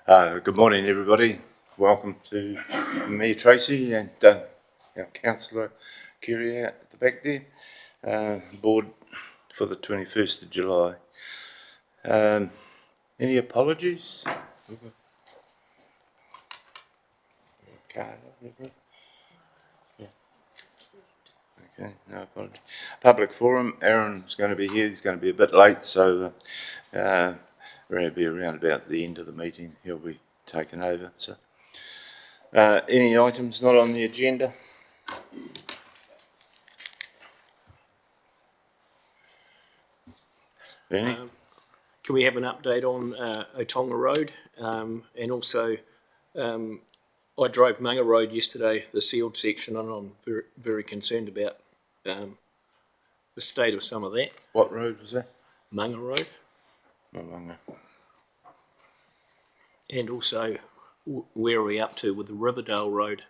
Good morning, everybody. Welcome to me, Tracy, and our councillor, Kerry, at the back there. Board for the 21st of July. Any apologies? Okay, no apology. Public forum, Aaron's going to be here. He's going to be a bit late, so we're going to be around about the end of the meeting. He'll be taken over. So, any items not on the agenda? Any? Can we have an update on Otonga Road? And also, I drove Manga Road yesterday, the sealed section, and I'm very, very concerned about the state of some of that. What road was that? Manga Road. Manga. And also, where are we up to with the Riverdale Road?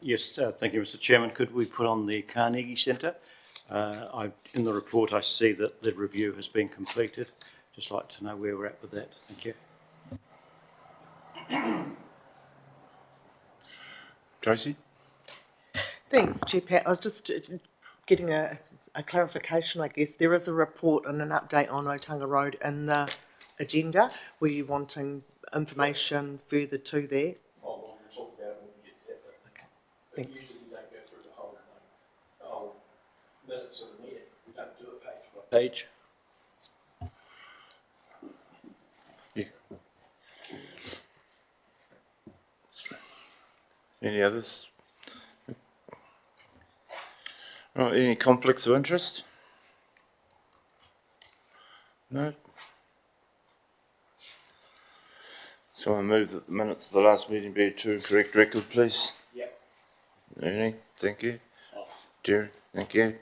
Yes, thank you, Mr. Chairman. Could we put on the Carnegie Centre? In the report, I see that the review has been completed. Just like to know where we're at with that. Thank you. Tracy? Thanks, Chair Pat. I was just getting a clarification, I guess. There is a report and an update on Otonga Road in the agenda. Were you wanting information further to that? We'll talk about it when we get to that. Okay, thanks. Usually we don't go through the whole minutes of the meeting. We don't do it page by page. Yeah. Any others? Right, any conflicts of interest? No? So I move that the minutes of the last meeting be to correct record, please. Yep. Ernie, thank you. Jerry, thank you.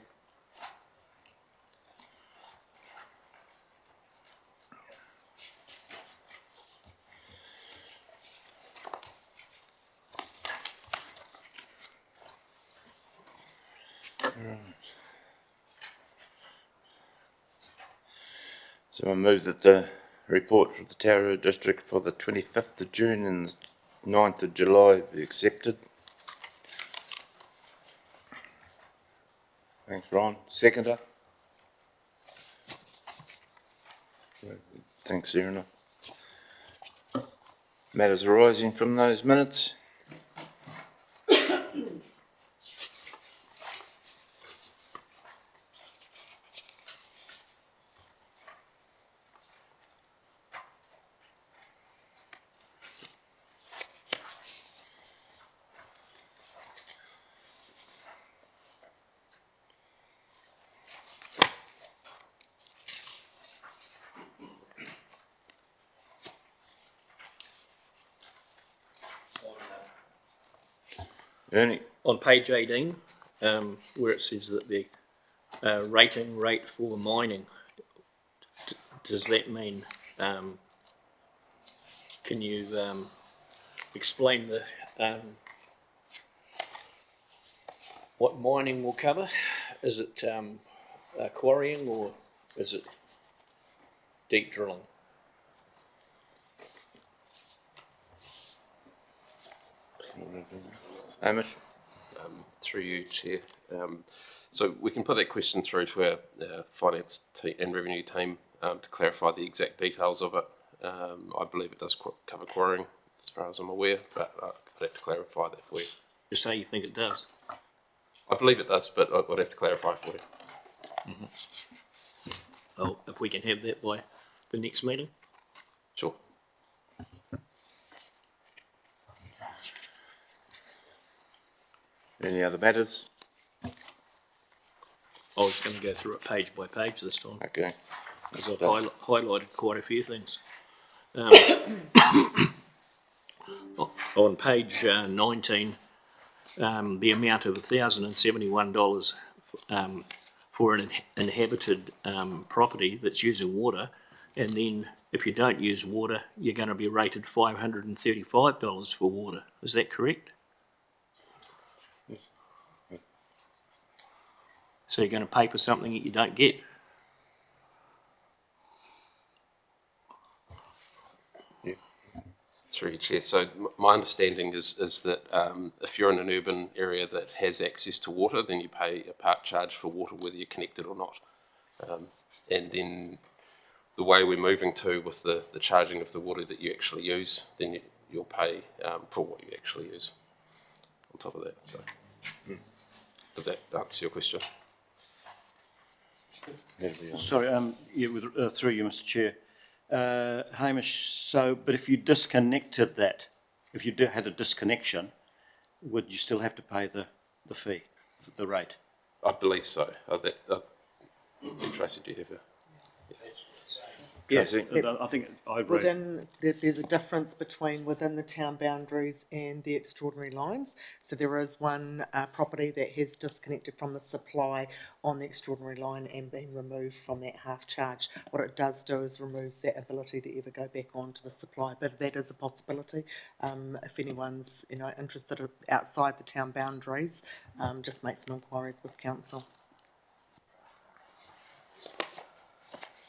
So I move that the report for the Tauranga District for the 25th of June and the 9th of July be accepted. Thanks, Ron. Seconder. Thanks, Irina. Matters arising from those minutes? Ernie. On page 18, where it says that the rating rate for mining, does that mean, can you explain the what mining will cover? Is it quarrying or is it deep drilling? Hamish. Through you, Chair. So we can put that question through to our finance and revenue team to clarify the exact details of it. I believe it does cover quarrying, as far as I'm aware, but I'd have to clarify that for you. You say you think it does? I believe it does, but I'd have to clarify for you. Mm-hmm. Oh, if we can have that by the next meeting? Sure. Any other matters? I was going to go through it page by page this time. Okay. Because I've highlighted quite a few things. On page 19, the amount of $1,071 for an inhabited property that's using water, and then if you don't use water, you're going to be rated $535 for water. Is that correct? So you're going to pay for something that you don't get. Through your chair. So my understanding is that if you're in an urban area that has access to water, then you pay a part charge for water whether you're connected or not. And then the way we're moving to with the charging of the water that you actually use, then you'll pay for what you actually use on top of that. So does that answer your question? Sorry, through you, Mr Chair. Hamish, so, but if you disconnected that, if you had a disconnection, would you still have to pay the fee, the rate? I believe so. Tracy, do you have a... Yes, Tracy? I think I read. There's a difference between within the town boundaries and the extraordinary lines. So there is one property that has disconnected from the supply on the extraordinary line and been removed from that half charge. What it does do is removes that ability to ever go back onto the supply, but that is a possibility. If anyone's interested outside the town boundaries, just make some inquiries with council.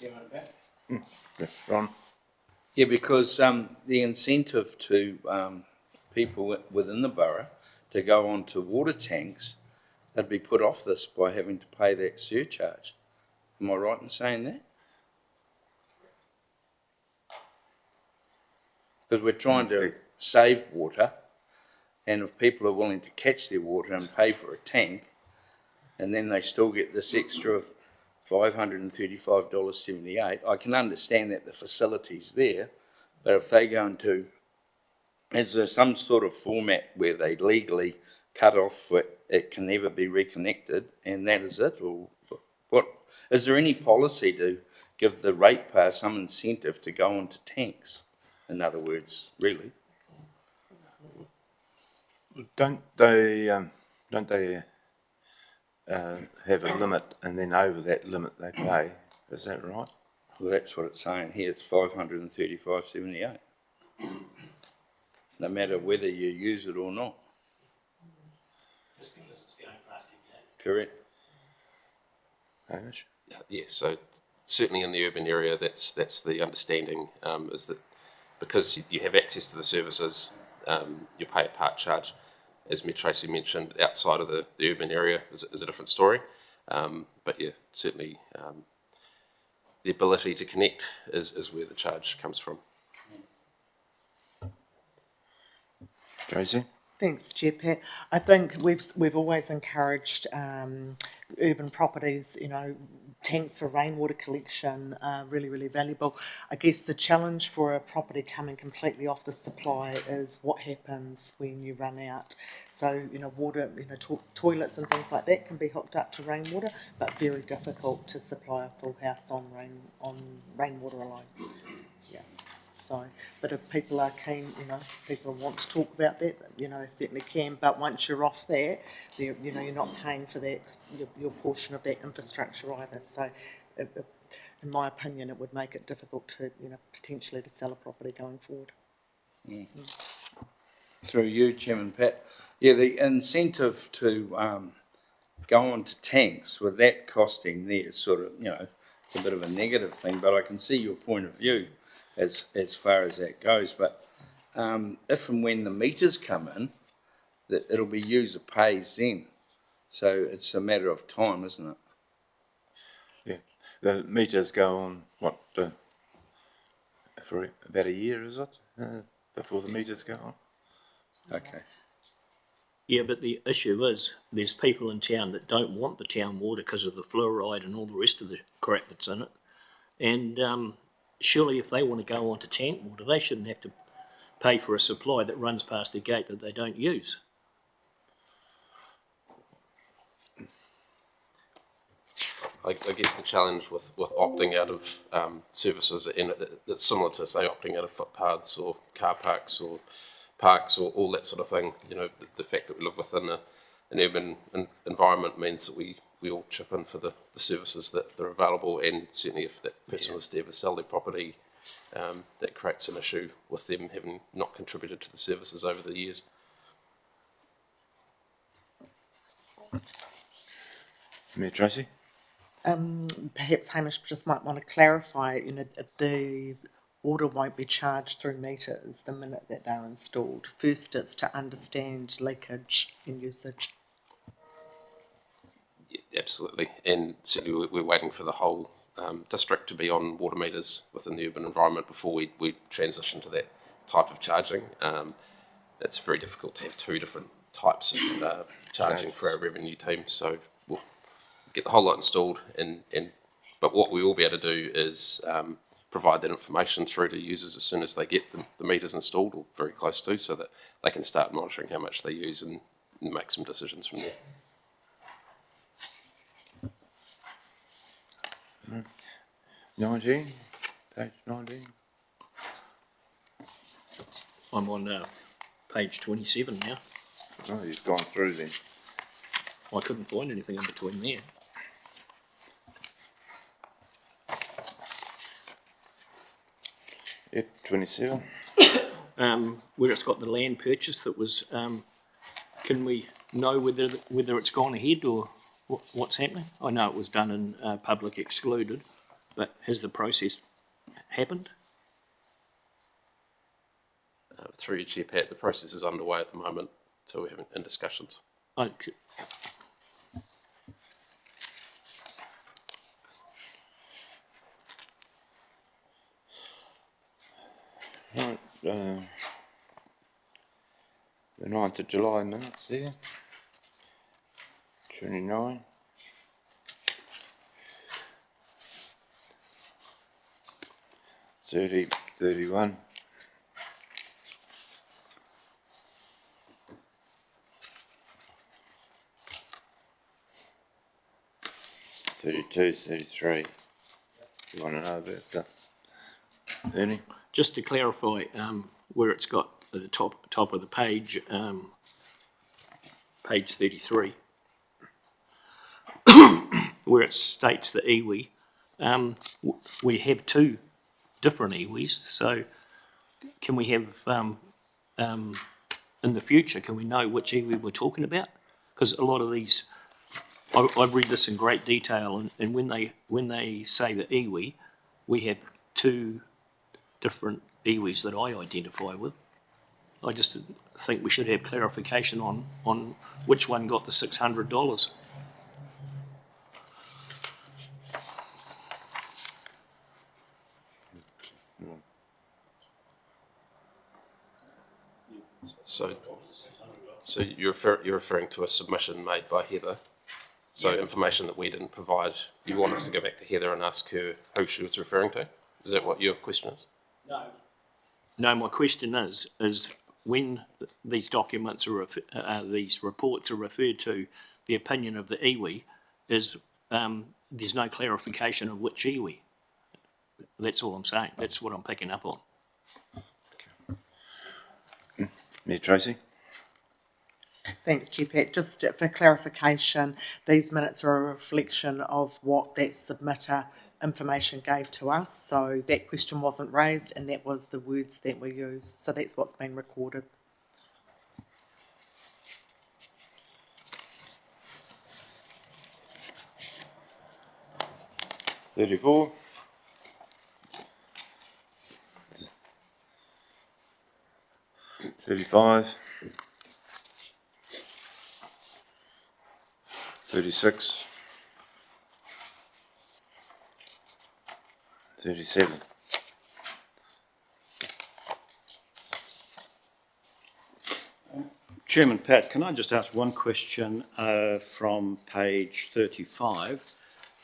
Yeah, Ron? Yeah, because the incentive to people within the borough to go onto water tanks, they'd be put off this by having to pay that surcharge. Am I right in saying that? Because we're trying to save water, and if people are willing to catch their water and pay for a tank, and then they still get this extra of $535.78, I can understand that the facility's there, but if they go into, is there some sort of format where they legally cut off it can never be reconnected, and that is it? Or what? Is there any policy to give the ratepayer some incentive to go onto tanks? In other words, really? Don't they have a limit, and then over that limit they pay? Is that right? Well, that's what it's saying here. It's $535.78. No matter whether you use it or not. Just because it's going past your gate. Correct. Hamish? Yes, so certainly in the urban area, that's the understanding, is that because you have access to the services, you pay a part charge. As Tracy mentioned, outside of the urban area is a different story. But yeah, certainly the ability to connect is where the charge comes from. Tracy? Thanks, Chair Pat. I think we've always encouraged urban properties, tanks for rainwater collection are really, really valuable. I guess the challenge for a property coming completely off the supply is what happens when you run out. So, water, toilets and things like that can be hooked up to rainwater, but very difficult to supply a full house on rainwater alone. Yeah. So, but if people are keen, people want to talk about that, they certainly can. But once you're off that, you're not paying for that, your portion of that infrastructure either. So, in my opinion, it would make it difficult to, potentially to sell a property going forward. Mm. Through you, Chairman Pat. Yeah, the incentive to go on to tanks, with that costing there, sort of, it's a bit of a negative thing, but I can see your point of view as far as that goes. But if and when the meters come in, it'll be user pays then. So it's a matter of time, isn't it? Yeah. The meters go on, for about a year, is it? Before the meters go on? Okay. Yeah, but the issue is there's people in town that don't want the town water because of the fluoride and all the rest of the crap that's in it. And surely if they want to go on to tank water, they shouldn't have to pay for a supply that runs past their gate that they don't use. I guess the challenge with opting out of services, and it's similar to, say, opting out of footpaths or car parks or parks or all that sort of thing. The fact that we live within an urban environment means that we all chip in for the services that are available, and certainly if that person was to ever sell their property, that creates an issue with them having not contributed to the services over the years. Mayor Tracy? Perhaps Hamish just might want to clarify, the water won't be charged through meters the minute that they're installed. First, it's to understand leakage and usage. Yeah, absolutely, and certainly we're waiting for the whole district to be on water meters within the urban environment before we transition to that type of charging. It's very difficult to have two different types of charging for our revenue team, so we'll get the whole lot installed, but what we will be able to do is provide that information through to users as soon as they get the meters installed, or very close to, so that they can start monitoring how much they use and make some decisions from there. Mm. 19, page 19. I'm on page 27 now. Oh, you've gone through then. I couldn't find anything in between there. Yep, 27. Where it's got the land purchase that was, can we know whether it's gone ahead or what's happening? I know it was done in public excluded, but has the process happened? Through your chair, Pat, the process is underway at the moment, so we're in discussions. Okay. Right, the 9th of July minutes there. 29. Thirty, 31. 32, 33. You want to know about that, Ernie? Just to clarify, where it's got at the top of the page, page 33, where it states the iwi, we have two different iwis, so can we have, in the future, can we know which iwi we're talking about? Because a lot of these, I've read this in great detail, and when they say the iwi, we have two different iwis that I identify with. I just think we should have clarification on which one got the $600. So you're referring to a submission made by Heather. So information that we didn't provide. You want us to go back to Heather and ask her who she was referring to? Is that what your question is? No, my question is when these documents are these reports are referred to, the opinion of the iwi is there's no clarification of which iwi. That's all I'm saying. That's what I'm picking up on. Mayor Tracy? Thanks, Chair Pat. Just for clarification, these minutes are a reflection of what that submitter information gave to us. So that question wasn't raised and that was the words that were used. So that's what's been recorded. $34. 35. 36. 37. Chairman Pat, can I just ask one question from page 35?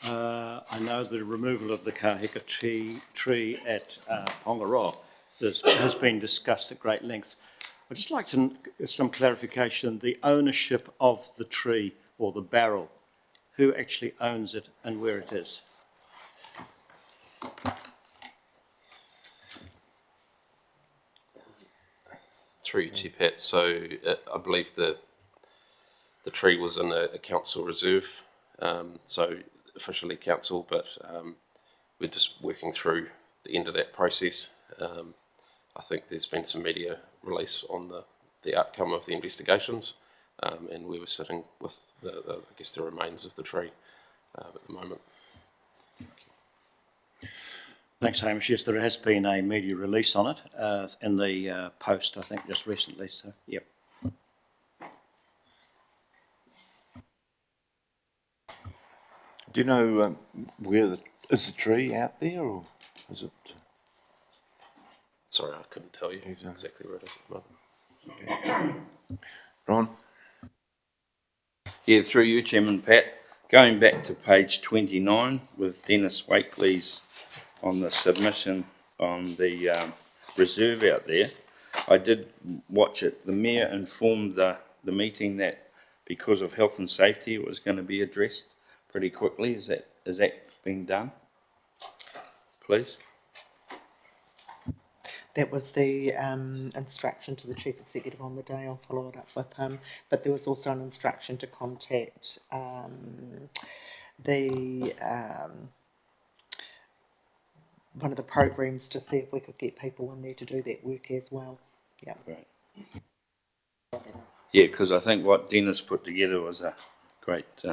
I know the removal of the kahika tree at Pongaroa has been discussed at great length. I'd just like some clarification, the ownership of the tree or the barrel, who actually owns it and where it is? Through you, Chair Pat. So I believe the tree was in a council reserve, so officially council, but we're just working through the end of that process. I think there's been some media release on the outcome of the investigations, and we were sitting with the remains of the tree. at the moment. Thanks, Hamish. Yes, there has been a media release on it in the Post, I think, just recently. So, yep. Do you know is the tree out there or is it? Sorry, I couldn't tell you Exactly. exactly where it is at the moment. Ron? Yeah, through you, Chairman Pat. Going back to page 29 with Dennis Wakely's on the submission on the reserve out there, I did watch it. The Mayor informed the meeting that because of health and safety, it was going to be addressed pretty quickly. Is that being done? Please? That was the instruction to the chief executive on the day. I'll follow it up with him. But there was also an instruction to contact the one of the programs to see if we could get people in there to do that work as well. Yeah. Right. Yeah, because I think what Dennis put together was a great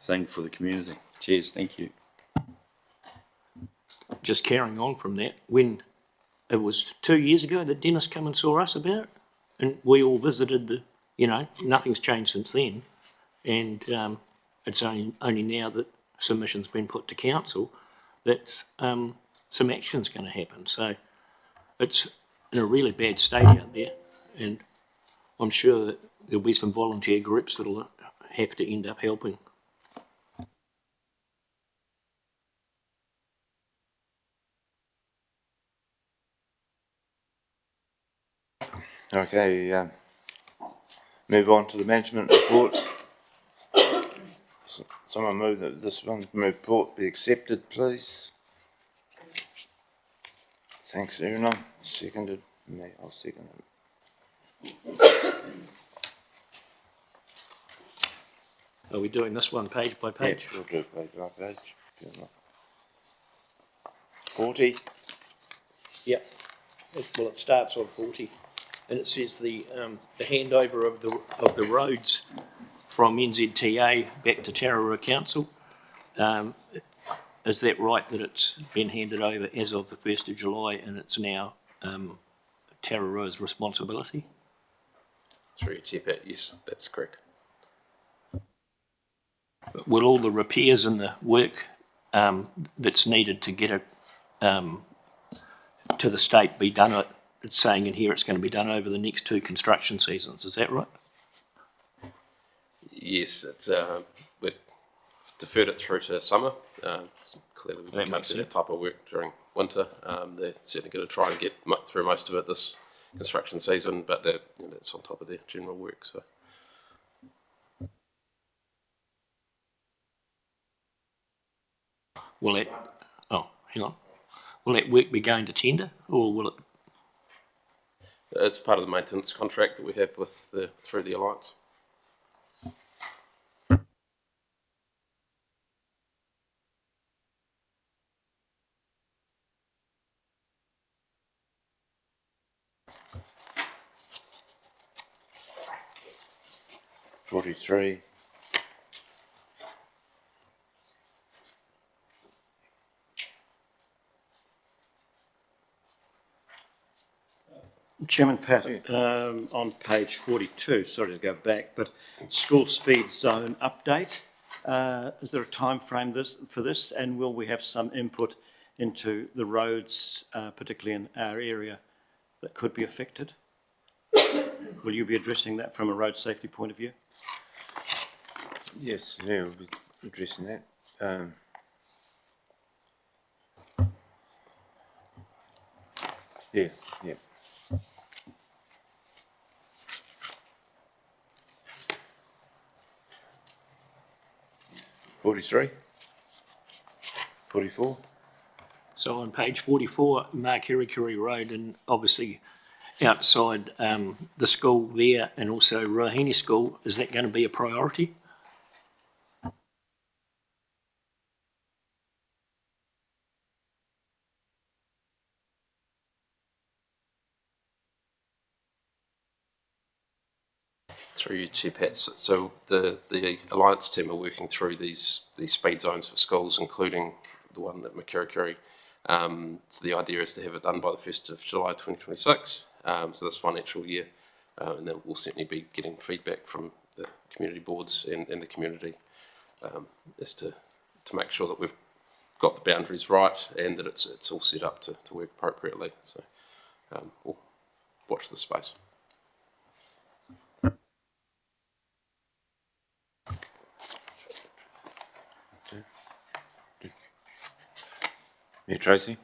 thing for the community. Cheers, thank you. Just carrying on from that, when it was 2 years ago that Dennis come and saw us about it, and we all visited nothing's changed since then, and it's only now that submission's been put to council that some action's going to happen. So it's in a really bad state out there, and I'm sure that there'll be some volunteer groups that'll have to end up helping. Okay, move on to the management report. Someone move that this one report be accepted, please. Thanks, Erna. Seconded. Me, I'll second it. Are we doing this one page by page? Yeah, we'll do it page by page. 40. Yep. Well, it starts on 40, and it says the handover of the roads from NZTA back to Tararua Council. Is that right that it's been handed over as of the 1st of July and it's now Tararua's responsibility? Through you, Chair Pat, yes, that's correct. Will all the repairs and the work that's needed to get it to the state be done? It's saying in here it's going to be done over the next 2 construction seasons. Is that right? Yes, it's we've deferred it through to summer. Clearly, we That can't makes do that sense. type of work during winter. They're certainly going to try and get through most of it this construction season, but that's on top of their general work. So, Will that? Oh, hang on. Will that work be going to tender, or will it? it's part of the maintenance contract that we have with through the Alliance. $43. Chairman Pat, on page 42, sorry to go back, but school speed zone update. Is there a time frame for this, and will we have some input into the roads, particularly in our area, that could be affected? Will you be addressing that from a road safety point of view? Yes, yeah, we'll be addressing that. Yeah. 43? 44? So on page 44, Makirikuri Road, and obviously outside the school there, and also Rohini School, is that going to be a priority? Through you, Chair Pat. So the Alliance team are working through these speed zones for schools, including the one at Makirikiri. So the idea is to have it done by the 1st of July 2026, so this financial year, and then we'll certainly be getting feedback from the community boards and the community as to make sure that we've got the boundaries right and that it's all set up to work appropriately. So we'll watch the space. Yeah, Tracy?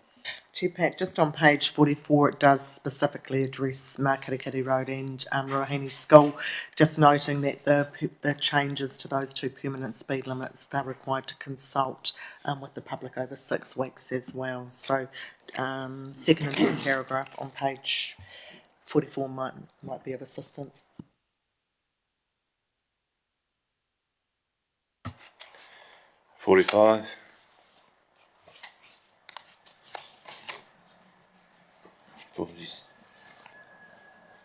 Chair Pat, just on page 44, it does specifically address Makirikiri Road and Ruahine School, just noting that the changes to those two permanent speed limits, they're required to consult with the public over 6 weeks as well. So second and third paragraph on page 44 might be of assistance. $45.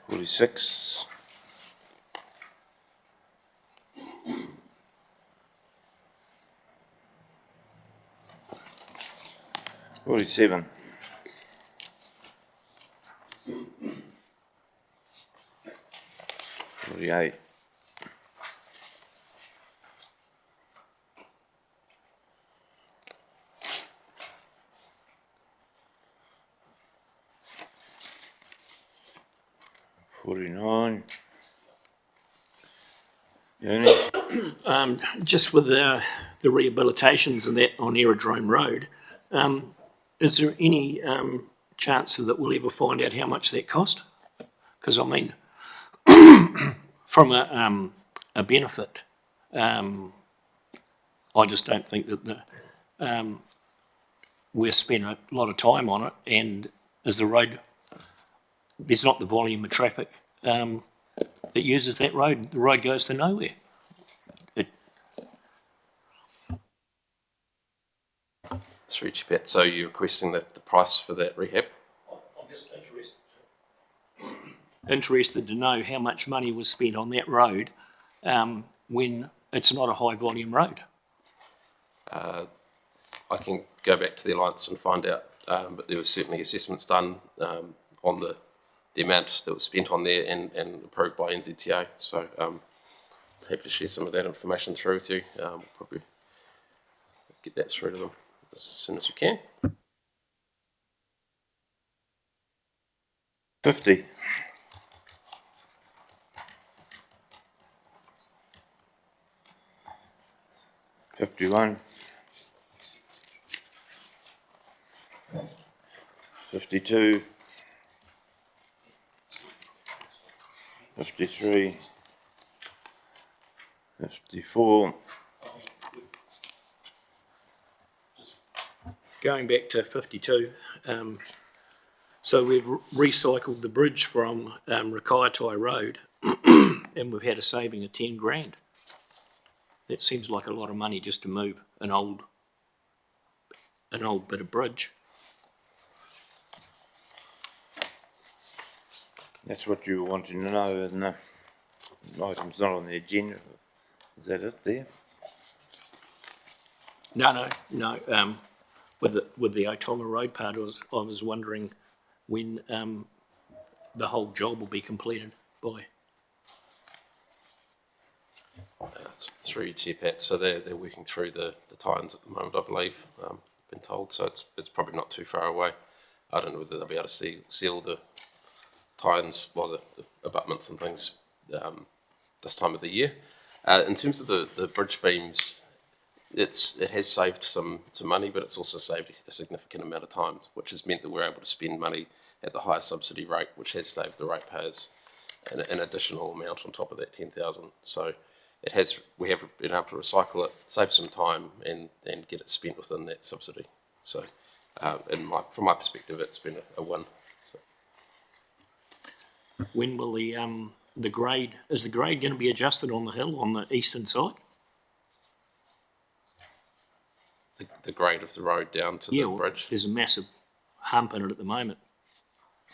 46. 47. 48. 49. Uni. Just with the rehabilitations and that on Aerodrome Road, is there any chance that we'll ever find out how much that cost? Because I mean, from a benefit, I just don't think that we're spending a lot of time on it, and as the road, there's not the volume of traffic that uses that road. The road goes to nowhere. Through Chair Pat, so you're requesting the price for that rehab? I'm just interested to know how much money was spent on that road when it's not a high volume road. I can go back to the Alliance and find out, but there was certainly assessments done on the amount that was spent on there and approved by NZTA. So happy to share some of that information through with you. We'll probably get that through to them as soon as we can. 50. 51. 52. 53. 54. Going back to 52, so we've recycled the bridge from Rakaitai Road and we've had a saving of 10 grand. That seems like a lot of money just to move an old bit of bridge. That's what you were wanting to know, isn't it? The item's not on the agenda. Is that it there? No. With the Otonga Road part, I was wondering when the whole job will be completed by. Through Chair Pat, so they're working through the tie-ins at the moment, I believe. Been told, so it's probably not too far away. I don't know whether they'll be able to seal the tie-ins, well, the abutments and things this time of the year. In terms of the bridge beams, it has saved some money, but it's also saved a significant amount of time, which has meant that we're able to spend money at the higher subsidy rate, which has saved the ratepayers an additional amount on top of that 10,000. So we have been able to recycle it, save some time, and get it spent within that subsidy. So, from my perspective, it's been a win. So. When will the grade going to be adjusted on the hill on the eastern side? The grade of the road down to the bridge? There's a massive hump in it at the moment.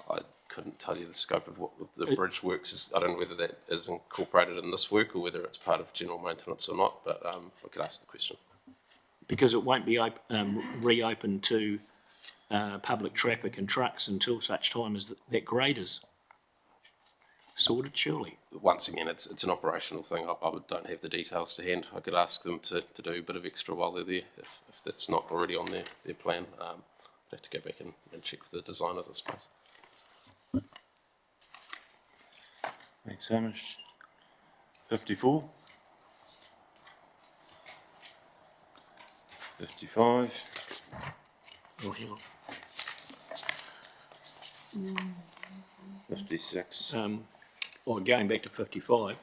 I couldn't tell you the scope of what the bridge works is. I don't know whether that is incorporated in this work or whether it's part of general maintenance or not, but I could ask the question. Because it won't be reopened to public traffic and trucks until such time as that grade is sorted, surely. Once again, it's an operational thing. I don't have the details to hand. I could ask them to do a bit of extra while they're there, if that's not already on their plan. I'd have to go back and check with the designers, I suppose. Thanks, Hamish. 54. 55. Oh, hang on. 56. Going back to 55,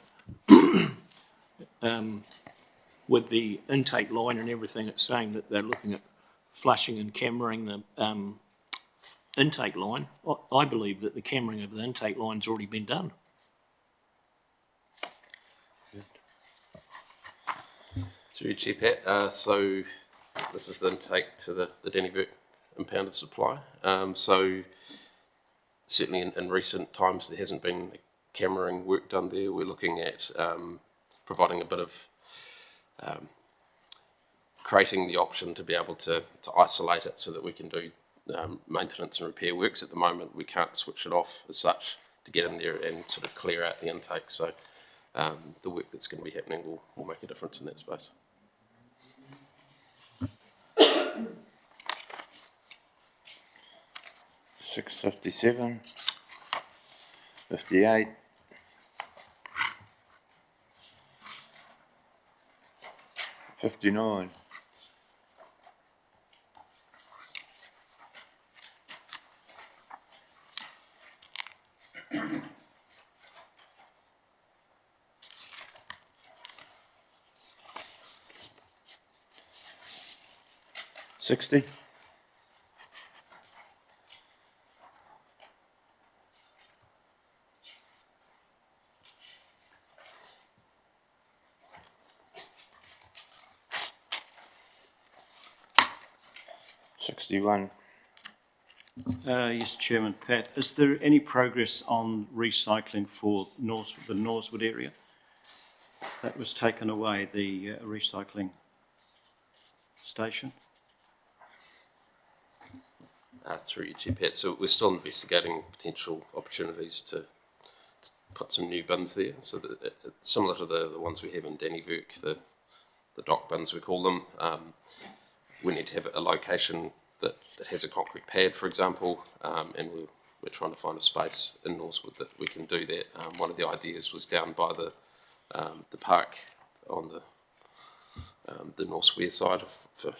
with the intake line and everything, it's saying that they're looking at flushing and cameraing the intake line. I believe that the cameraing of the intake line's already been done. Through Chair Pat, so this is the intake to the Dannevirke impounded supply. So certainly in recent times there hasn't been cameraing work done there. We're looking at providing a bit of creating the option to be able to isolate it so that we can do maintenance and repair works. At the moment we can't switch it off as such to get in there and sort of clear out the intake. So the work that's going to be happening will make a difference in that space. 657, 58, 59, 60, 61. Yes, Chairman Pat, is there any progress on recycling for the Norsewood area? That was taken away, the recycling station. Through you, Chair Pat. So we're still investigating potential opportunities to put some new bins there. So that it's similar to the ones we have in Dannevirke, the dock bins we call them. We need to have a location that has a concrete pad, for example, and we're trying to find a space in Norsewood that we can do that. One of the ideas was down by the park on the Northwest side, for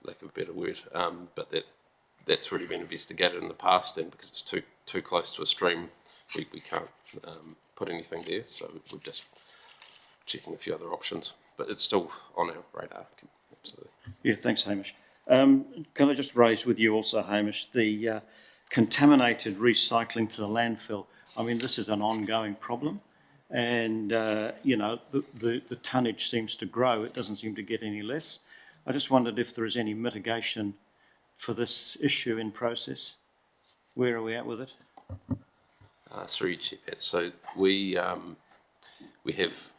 lack of a better word, but that's already been investigated in the past, and because it's too close to a stream, we can't put anything there, so we're just checking a few other options, but it's still on our radar, absolutely. Yeah, thanks, Hamish. Can I just raise with you also, Hamish, the contaminated recycling to the landfill? I mean, this is an ongoing problem, and you know, the tonnage seems to grow. It doesn't seem to get any less. I just wondered if there is any mitigation for this issue in process. Where are we at with it? Through you, Chair Pat. So we have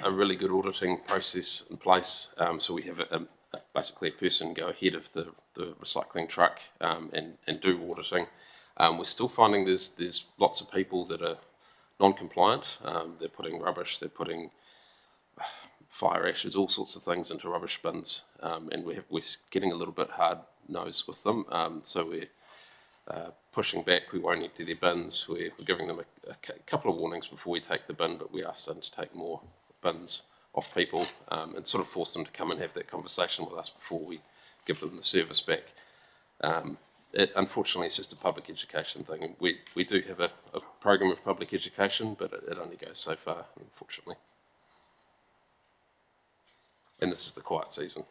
a really good auditing process in place. So we have basically a person go ahead of the recycling truck and do auditing. We're still finding there's lots of people that are non-compliant. They're putting rubbish, they're putting fire ashes, all sorts of things into rubbish bins, and we're getting a little bit hard-nosed with them. So we're pushing back. We won't empty their bins. We're giving them a couple of warnings before we take the bin, but we ask them to take more bins off people and sort of force them to come and have that conversation with us before we give them the service back. Unfortunately, it's just a public education thing. We do have a program of public education, but it only goes so far, unfortunately. And this is the quiet season.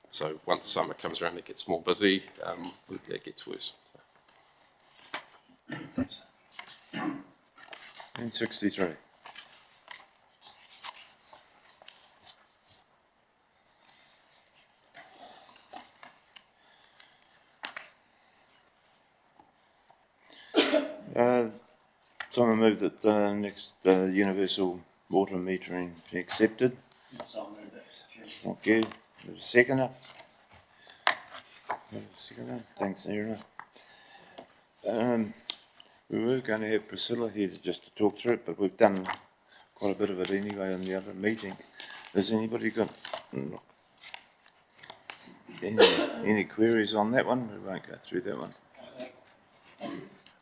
So once summer comes around, it gets more busy, it gets worse. Thanks. And 63. want to move that the next universal water metering be accepted? Yes, I'll move that, Mr. Chair. Thank you. There's a seconder. Thanks, Aaron. We were going to have Priscilla here just to talk through it, but we've done quite a bit of it anyway in the other meeting. Has anybody got any queries on that one? We won't go through that one.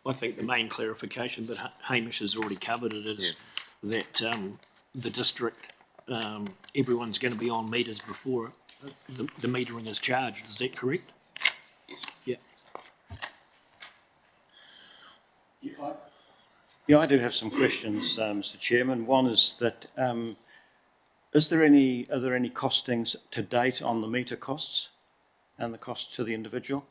I think the main clarification that Hamish has already covered it is that the district, everyone's going to be on meters before the metering is charged. Is that correct? Yes. Yeah. Yeah, I do have some questions, Mr. Chairman. One is that, are there any costings to date on the meter costs and the costs to the individual?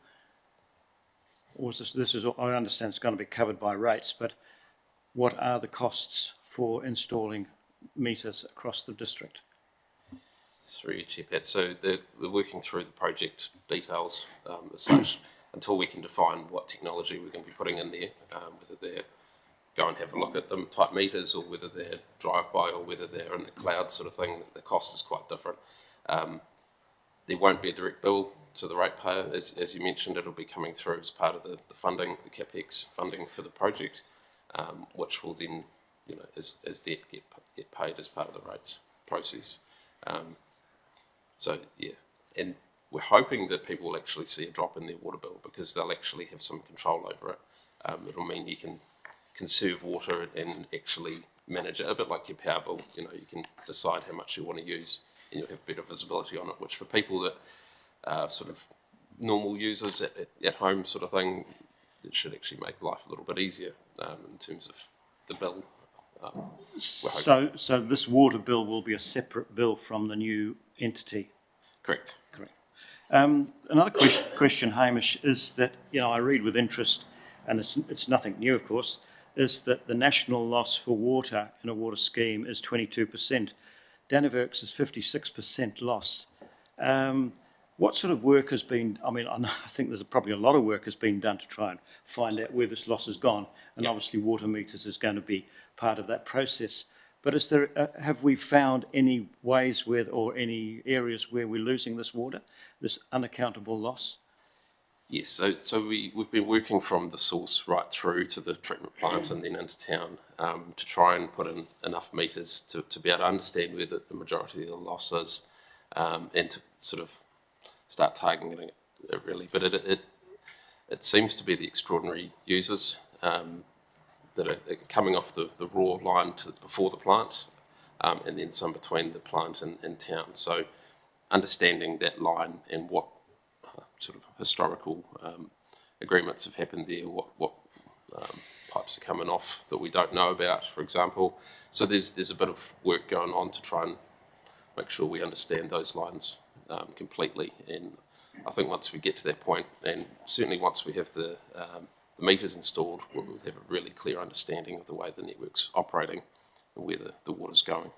Or is this is, I understand it's going to be covered by rates, but what are the costs for installing meters across the district? Through you, Chair Pat. So we're working through the project details as such until we can define what technology we're going to be putting in there, whether they're go and have a look at them type meters or whether they're drive-by or whether they're in the cloud sort of thing. The cost is quite different. There won't be a direct bill to the ratepayer. As you mentioned, it'll be coming through as part of the funding, the CapEx funding for the project, which will then, you know, as debt get paid as part of the rates process. So yeah, and we're hoping that people will actually see a drop in their water bill because they'll actually have some control over it. It'll mean you can conserve water and actually manage it a bit like your power bill. You know, you can decide how much you want to use and you'll have better visibility on it, which for people that are sort of normal users at home sort of thing, it should actually make life a little bit easier in terms of the bill. So this water bill will be a separate bill from the new entity? Correct. Correct. Another question, Hamish, is that, you know, I read with interest, and it's nothing new, of course, is that the national loss for water in a water scheme is 22%. Dannevirke's is 56% loss. What sort of work has been, I mean, I think there's probably a lot of work has been done to try and find out where this loss has gone, and obviously water meters is going to be part of that process. But is there, have we found any ways or any areas where we're losing this water, this unaccountable loss? Yes, so we've been working from the source right through to the treatment plant and then into town to try and put in enough meters to be able to understand where the majority of the loss is and to sort of start targeting it really. But it seems to be the extraordinary users that are coming off the raw line before the plant and then some between the plant and town. So understanding that line and what sort of historical agreements have happened there, what pipes are coming off that we don't know about, for example. So there's a bit of work going on to try and make sure we understand those lines completely. And I think once we get to that point, and certainly once we have the meters installed, we'll have a really clear understanding of the way the network's operating and where the water's going,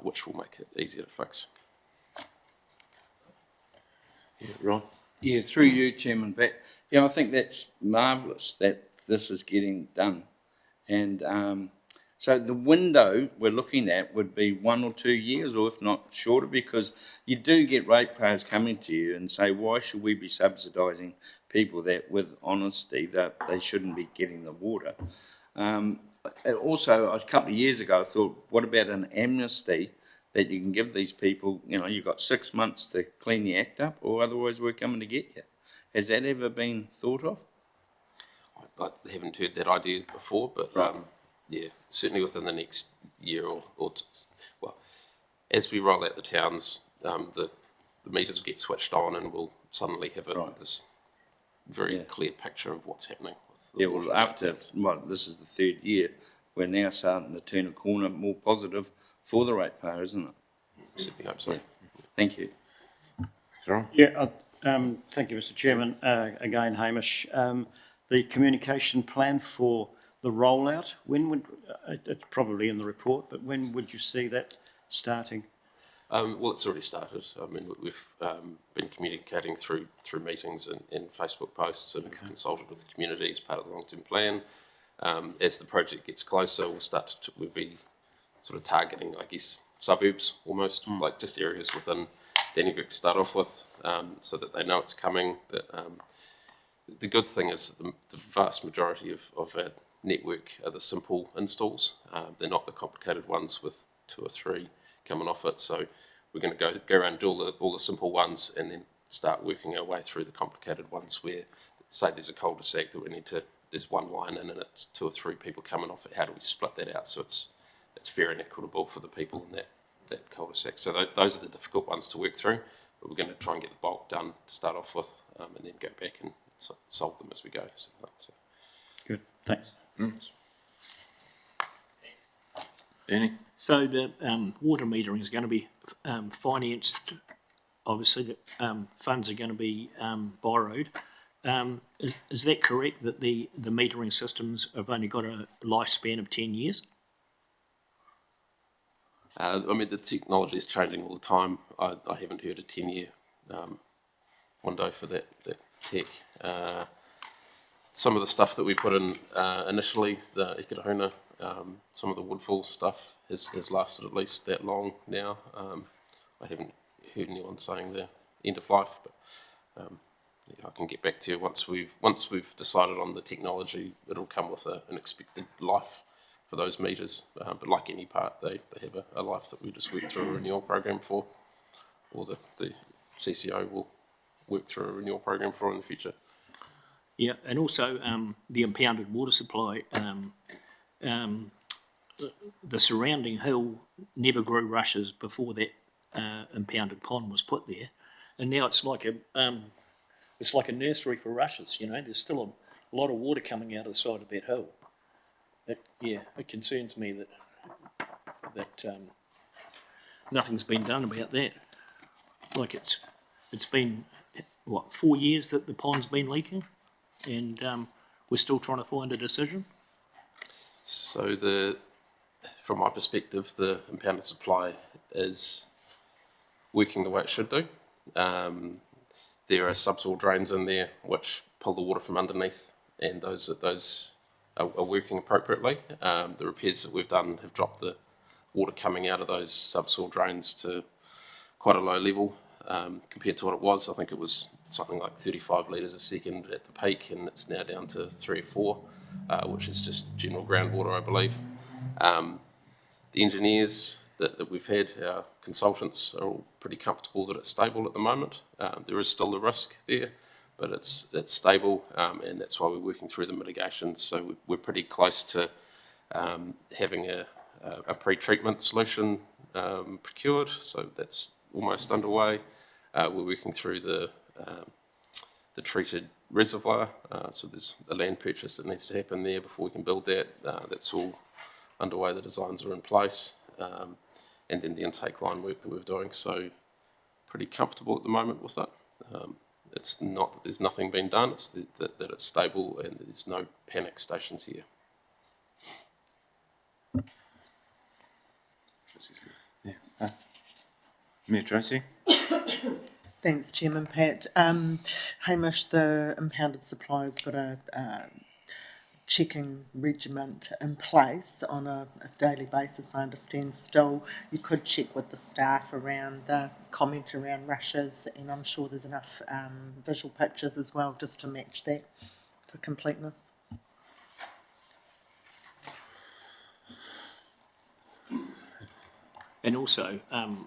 which will make it easier to fix. Yeah, Ron? Yeah, through you, Chairman Pat. Yeah, I think that's marvellous that this is getting done. And so the window we're looking at would be 1 or 2 years, or if not shorter, because you do get ratepayers coming to you and say, why should we be subsidising people that, with honesty, that they shouldn't be getting the water? Also, a couple of years ago, I thought, what about an amnesty that you can give these people? You know, you've got 6 months to clean the act up, or otherwise we're coming to get you. Has that ever been thought of? I haven't heard that idea before, but right. Yeah, certainly within the next year or well, as we roll out the towns, the meters will get switched on and we'll suddenly have this very clear picture of what's happening. With the well, after, this is the 3rd year, we're now starting to turn a corner more positive for the ratepayer, isn't it? Certainly hope so. Thank you. Ron? Yeah, thank you, Mr. Chairman. Again, Hamish, the communication plan for the rollout, when would, it's probably in the report, but when would you see that starting? Well, it's already started. I mean, we've been communicating through meetings and Facebook posts, and we've consulted with the community as part of the long-term plan. As the project gets closer, we'll be sort of targeting, I guess, suburbs almost, like just areas within Dannevirke to start off with, so that they know it's coming. That the good thing is the vast majority of our network are the simple installs. They're not the complicated ones with 2 or 3 coming off it. So we're going to go around and do all the simple ones, and then start working our way through the complicated ones where, say, there's a cul-de-sac that there's one line in and it's 2 or 3 people coming off it. How do we split that out so it's fair and equitable for the people in that cul-de-sac? So those are the difficult ones to work through, but we're going to try and get the bulk done to start off with, and then go back and solve them as we go. So. Good, thanks. Any? So the water metering is going to be financed. Obviously, the funds are going to be borrowed. Is that correct, that the metering systems have only got a lifespan of 10 years? I mean, the technology is changing all the time. I haven't heard a 10-year window for that tech. Some of the stuff that we put in initially, the Ikirahuna, some of the Woodfall stuff has lasted at least that long now. I haven't heard anyone saying the end of life, but I can get back to you once we've decided on the technology. It'll come with an expected life for those meters, but like any part, they have a life that we just work through a renewal program for, or the CCO will work through a renewal program for in the future. Yeah, and also the impounded water supply. The surrounding hill never grew rushes before that impounded pond was put there, and now it's like a nursery for rushes. You know, there's still a lot of water coming out of the side of that hill. It concerns me that nothing's been done about that. Like it's been, what, 4 years that the pond's been leaking, and we're still trying to find a decision. So from my perspective, the impounded supply is working the way it should do. There are subsoil drains in there which pull the water from underneath, and those are working appropriately. The repairs that we've done have dropped the water coming out of those subsoil drains to quite a low level compared to what it was. I think it was something like 35 litres a second at the peak, and it's now down to 3 or 4, which is just general groundwater, I believe. The engineers that we've had, our consultants, are all pretty comfortable that it's stable at the moment. There is still a risk there, but it's stable, and that's why we're working through the mitigations. So we're pretty close to having a pre-treatment solution procured, so that's almost underway. We're working through the treated reservoir, so there's a land purchase that needs to happen there before we can build that. That's all underway, the designs are in place, and then the intake line work that we're doing, so pretty comfortable at the moment with that. It's not that there's nothing been done, it's that it's stable and there's no panic stations here. Yeah. Mayor Tracy? Thanks, Chairman Pat. Hamish, the impounded supplies got a checking regiment in place on a daily basis, I understand. Still, you could check with the staff around the comment around rushes, and I'm sure there's enough visual pictures as well just to match that for completeness. And also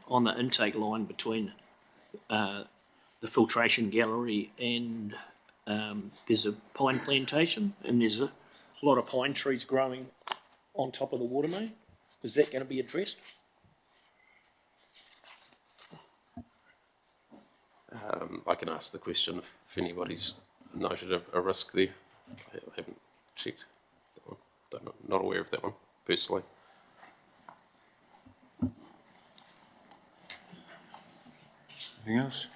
on the intake line between the filtration gallery and there's a pine plantation, and there's a lot of pine trees growing on top of the water main. Is that going to be addressed? I can ask the question if anybody's noted a risk there. I haven't checked that one. Not aware of that one personally. Anything else?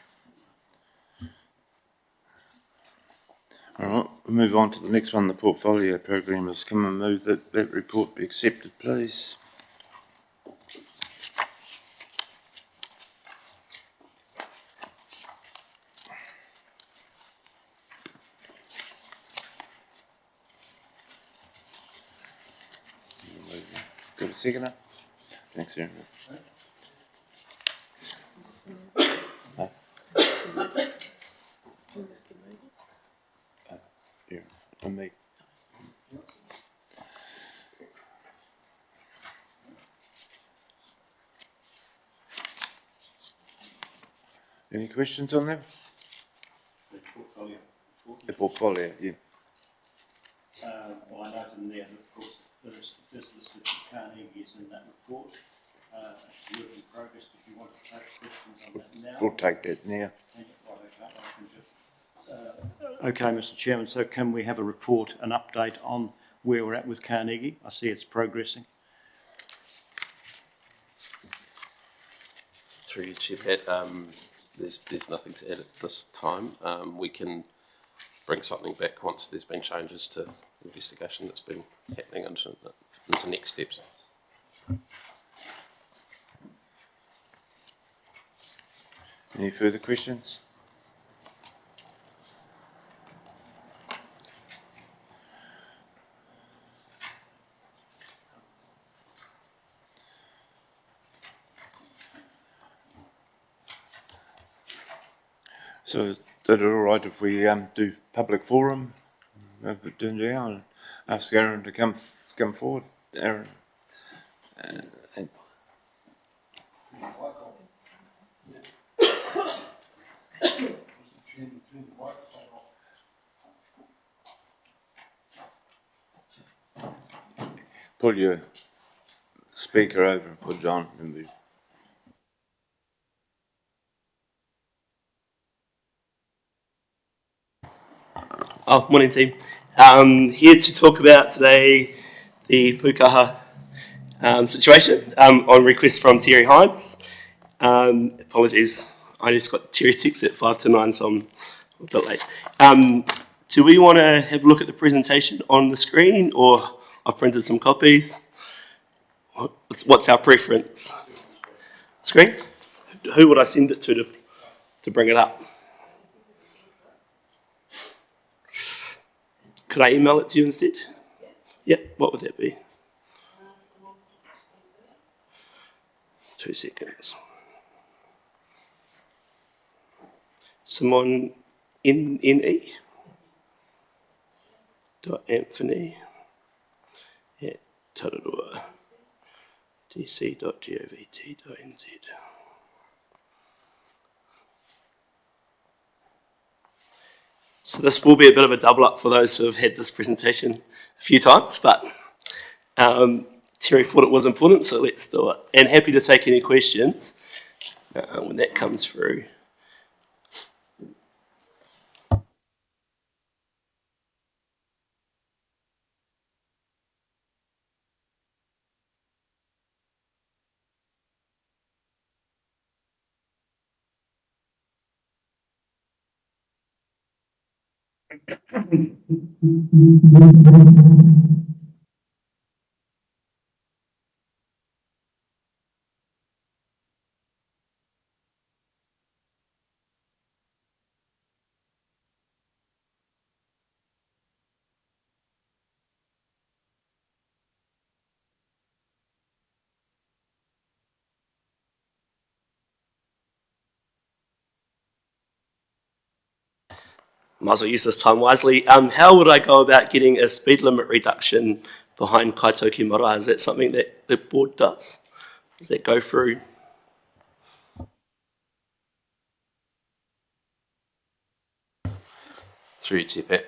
All right, we'll move on to the next one. The portfolio program has come and move that report be accepted, please. Got a seconder? Thanks, Aaron. Yeah, and me. Any questions on them? The portfolio, yeah. Well, I noted in there, that of course, there's listed Carnegie is in that report. It's work in progress. Did you want to take questions on that now? We'll take that now. Okay, Mr. Chairman, so can we have a report, an update on where we're at with Carnegie? I see it's progressing. Through you, Chair Pat, there's nothing to add at this time. We can bring something back once there's been changes to the investigation that's been happening into next steps. Any further questions? So is it all right if we do public forum, turn down and ask Aaron to come forward? Aaron. And pull your speaker over and put it on. And we, Oh, morning team. Here to talk about today the Pukaha situation on request from Terry Hines. Apologies, I just got Terry's text at 5 to 9, so I'm a bit late. Do we want to have a look at the presentation on the screen, or I've printed some copies? What's our preference? Screen? Who would I send it to bring it up? Could I email it to you instead? Yeah, what would that be? 2 seconds. Simon N.E. Anthony at Tararua dc.govt.nz. So this will be a bit of a double up for those who have had this presentation a few times, but Terry thought it was important, so let's do it. And happy to take any questions when that comes through. Might as well use this time wisely. How would I go about getting a speed limit reduction behind Kaitoki Marae? Is that something that the board does? Does that go through? Through you, Chair Pat.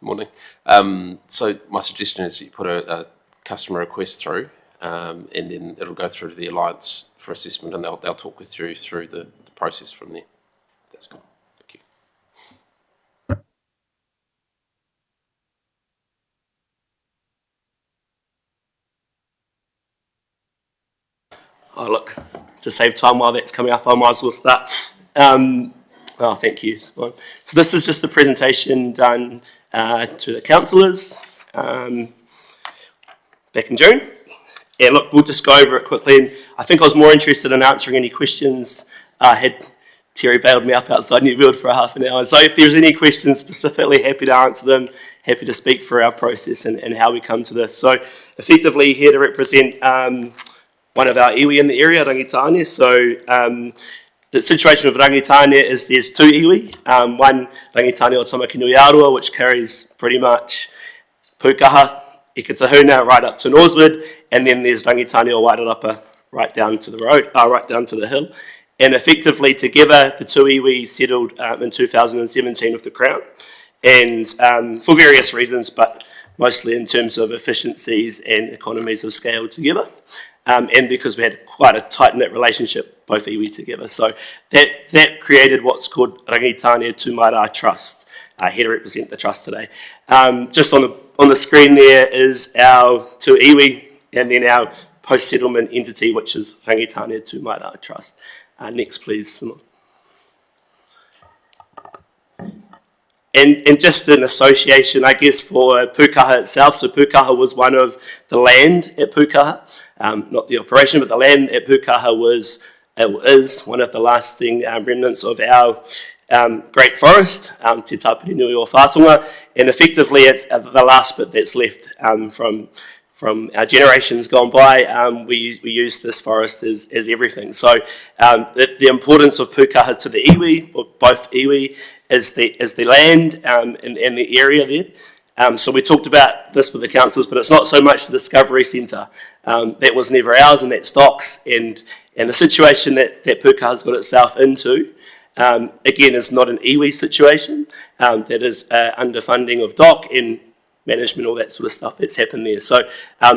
Morning. So my suggestion is that you put a customer request through, and then it'll go through to the Alliance for assessment, and they'll talk with you through the process from there. That's cool. Thank you. Oh, look, to save time while that's coming up, I might as well start. Oh, thank you. So this is just the presentation done to the councillors back in June. Yeah, look, we'll just go over it quickly. And I think I was more interested in answering any questions had Terry bailed me up outside New Build for a half an hour. So if there's any questions specifically, happy to answer them, happy to speak through our process and how we come to this. So effectively here to represent one of our iwi in the area, Rangitane. So the situation with Rangitane is there's two iwi. One, Rangitane o Tamakinui Arua, which carries pretty much Pukaha, Ikitahuna, right up to Northwood, and then there's Rangitane o Wairarapa, right down to the road, right down to the hill. And effectively together, the two iwi settled in 2017 with the Crown, and for various reasons, but mostly in terms of efficiencies and economies of scale together. And because we had quite a tight-knit relationship, both iwi together. So that created what's called Rangitane Tūmara Trust, here to represent the trust today. Just on the screen there is our two iwi, and then our post-settlement entity, which is Rangitane Tūmara Trust. Next, please, Simon. And just an association, I guess, for Pukaha itself. So Pukaha was one of the land at Pukaha, not the operation, but the land at Pukaha is one of the lasting remnants of our great forest, Te Tapiri Nui o Whātunga, and effectively it's the last bit that's left from our generations gone by. We use this forest as everything. So the importance of Pukaha to the iwi, or both iwi, is the land and the area there. So we talked about this with the councillors, but it's not so much the Discovery Centre. That was never ours, and that's DOC's, and the situation that Pukaha's got itself into, again, is not an iwi situation. That is underfunding of DOC and management, all that sort of stuff that's happened there. So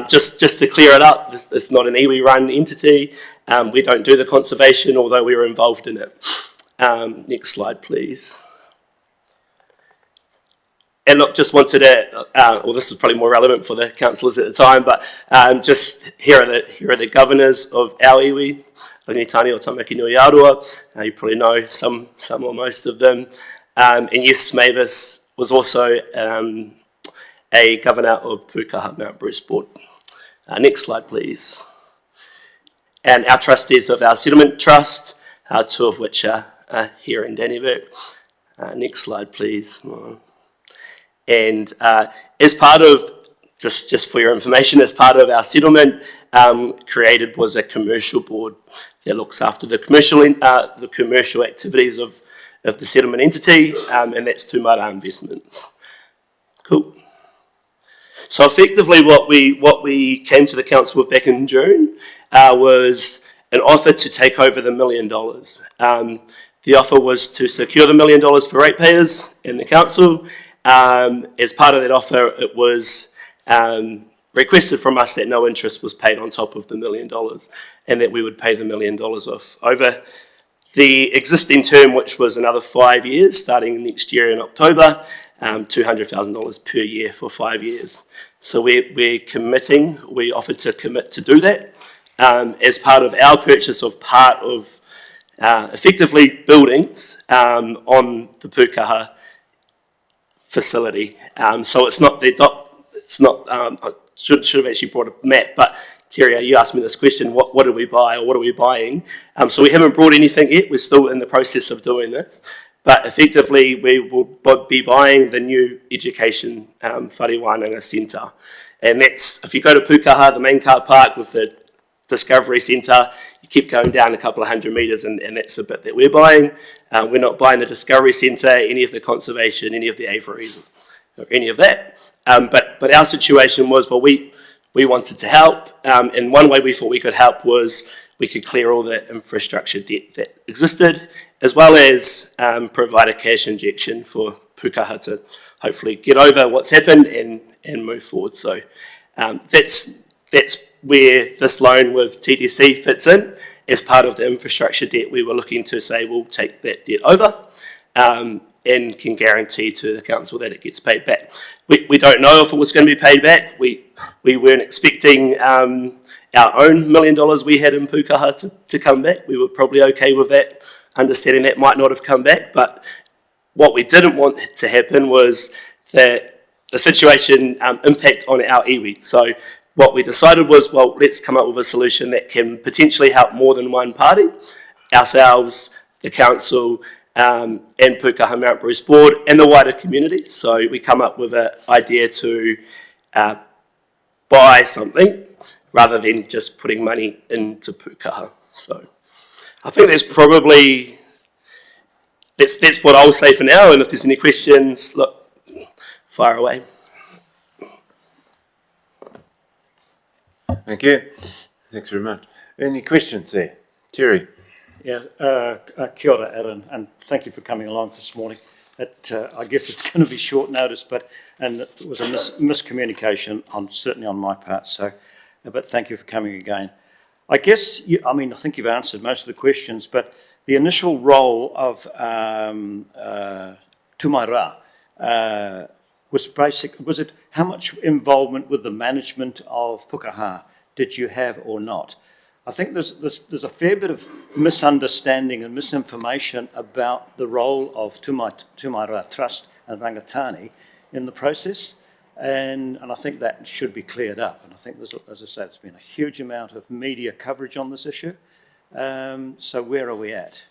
just to clear it up, it's not an iwi-run entity. We don't do the conservation, although we were involved in it. Next slide, please. And look, just wanted to, well, this is probably more relevant for the councillors at the time, but just here are the governors of our iwi, Rangitane o Tamakinui Arua. You probably know some or most of them. And yes, Mavis was also a governor of Pukaha Mount Bruce Board. Next slide, please. And our trustees of our settlement trust, two of which are here in Dannevirke. Next slide, please. And as part of, just for your information, as part of our settlement, created was a commercial board that looks after the commercial activities of the settlement entity, and that's Tūmara Investments. Cool. So effectively what we came to the council with back in June was an offer to take over the $1 million. The offer was to secure the $1 million for ratepayers and the council. As part of that offer, it was requested from us that no interest was paid on top of the $1 million, and that we would pay the $1 million off over the existing term, which was another 5 years, starting next year in October, $200,000 per year for 5 years. So we offered to commit to do that as part of our purchase of part of effectively buildings on the Pukaha facility. So it's not I should have actually brought a map, but Terry, you asked me this question, what do we buy or what are we buying? So we haven't brought anything yet, we're still in the process of doing this, but effectively we will be buying the new education whare centre. And that's, if you go to Pukaha, the main car park with the Discovery Centre, you keep going down a couple of 100 metres and that's the bit that we're buying. We're not buying the Discovery Centre, any of the conservation, any of the aviaries, or any of that. But our situation was, well, we wanted to help, and one way we thought we could help was we could clear all the infrastructure debt that existed, as well as provide a cash injection for Pukaha to hopefully get over what's happened and move forward. So that's where this loan with TDC fits in. As part of the infrastructure debt, we were looking to say we'll take that debt over and can guarantee to the council that it gets paid back. We don't know if it was going to be paid back. We weren't expecting our own $1 million we had in Pukaha to come back. We were probably okay with that, understanding that might not have come back. But what we didn't want to happen was that the situation impact on our iwi. So what we decided was, well, let's come up with a solution that can potentially help more than one party, ourselves, the council, and Pukaha Mount Bruce Board and the wider community. So we come up with an idea to buy something rather than just putting money into Pukaha. So I think that's probably, that's what I'll say for now, and if there's any questions, look, fire away. Thank you. Thanks very much. Any questions there? Terry? Yeah, kia ora, Aaron, and thank you for coming along this morning. I guess it's going to be short notice, and it was a miscommunication certainly on my part. So, but thank you for coming again. I guess I think you've answered most of the questions, but the initial role of Tumaira was it how much involvement with the management of Pukaha did you have or not? I think there's a fair bit of misunderstanding and misinformation about the role of Tumaira Trust and Rangatani in the process, and I think that should be cleared up. And I think there's, as I say, there's been a huge amount of media coverage on this issue. So where are we at?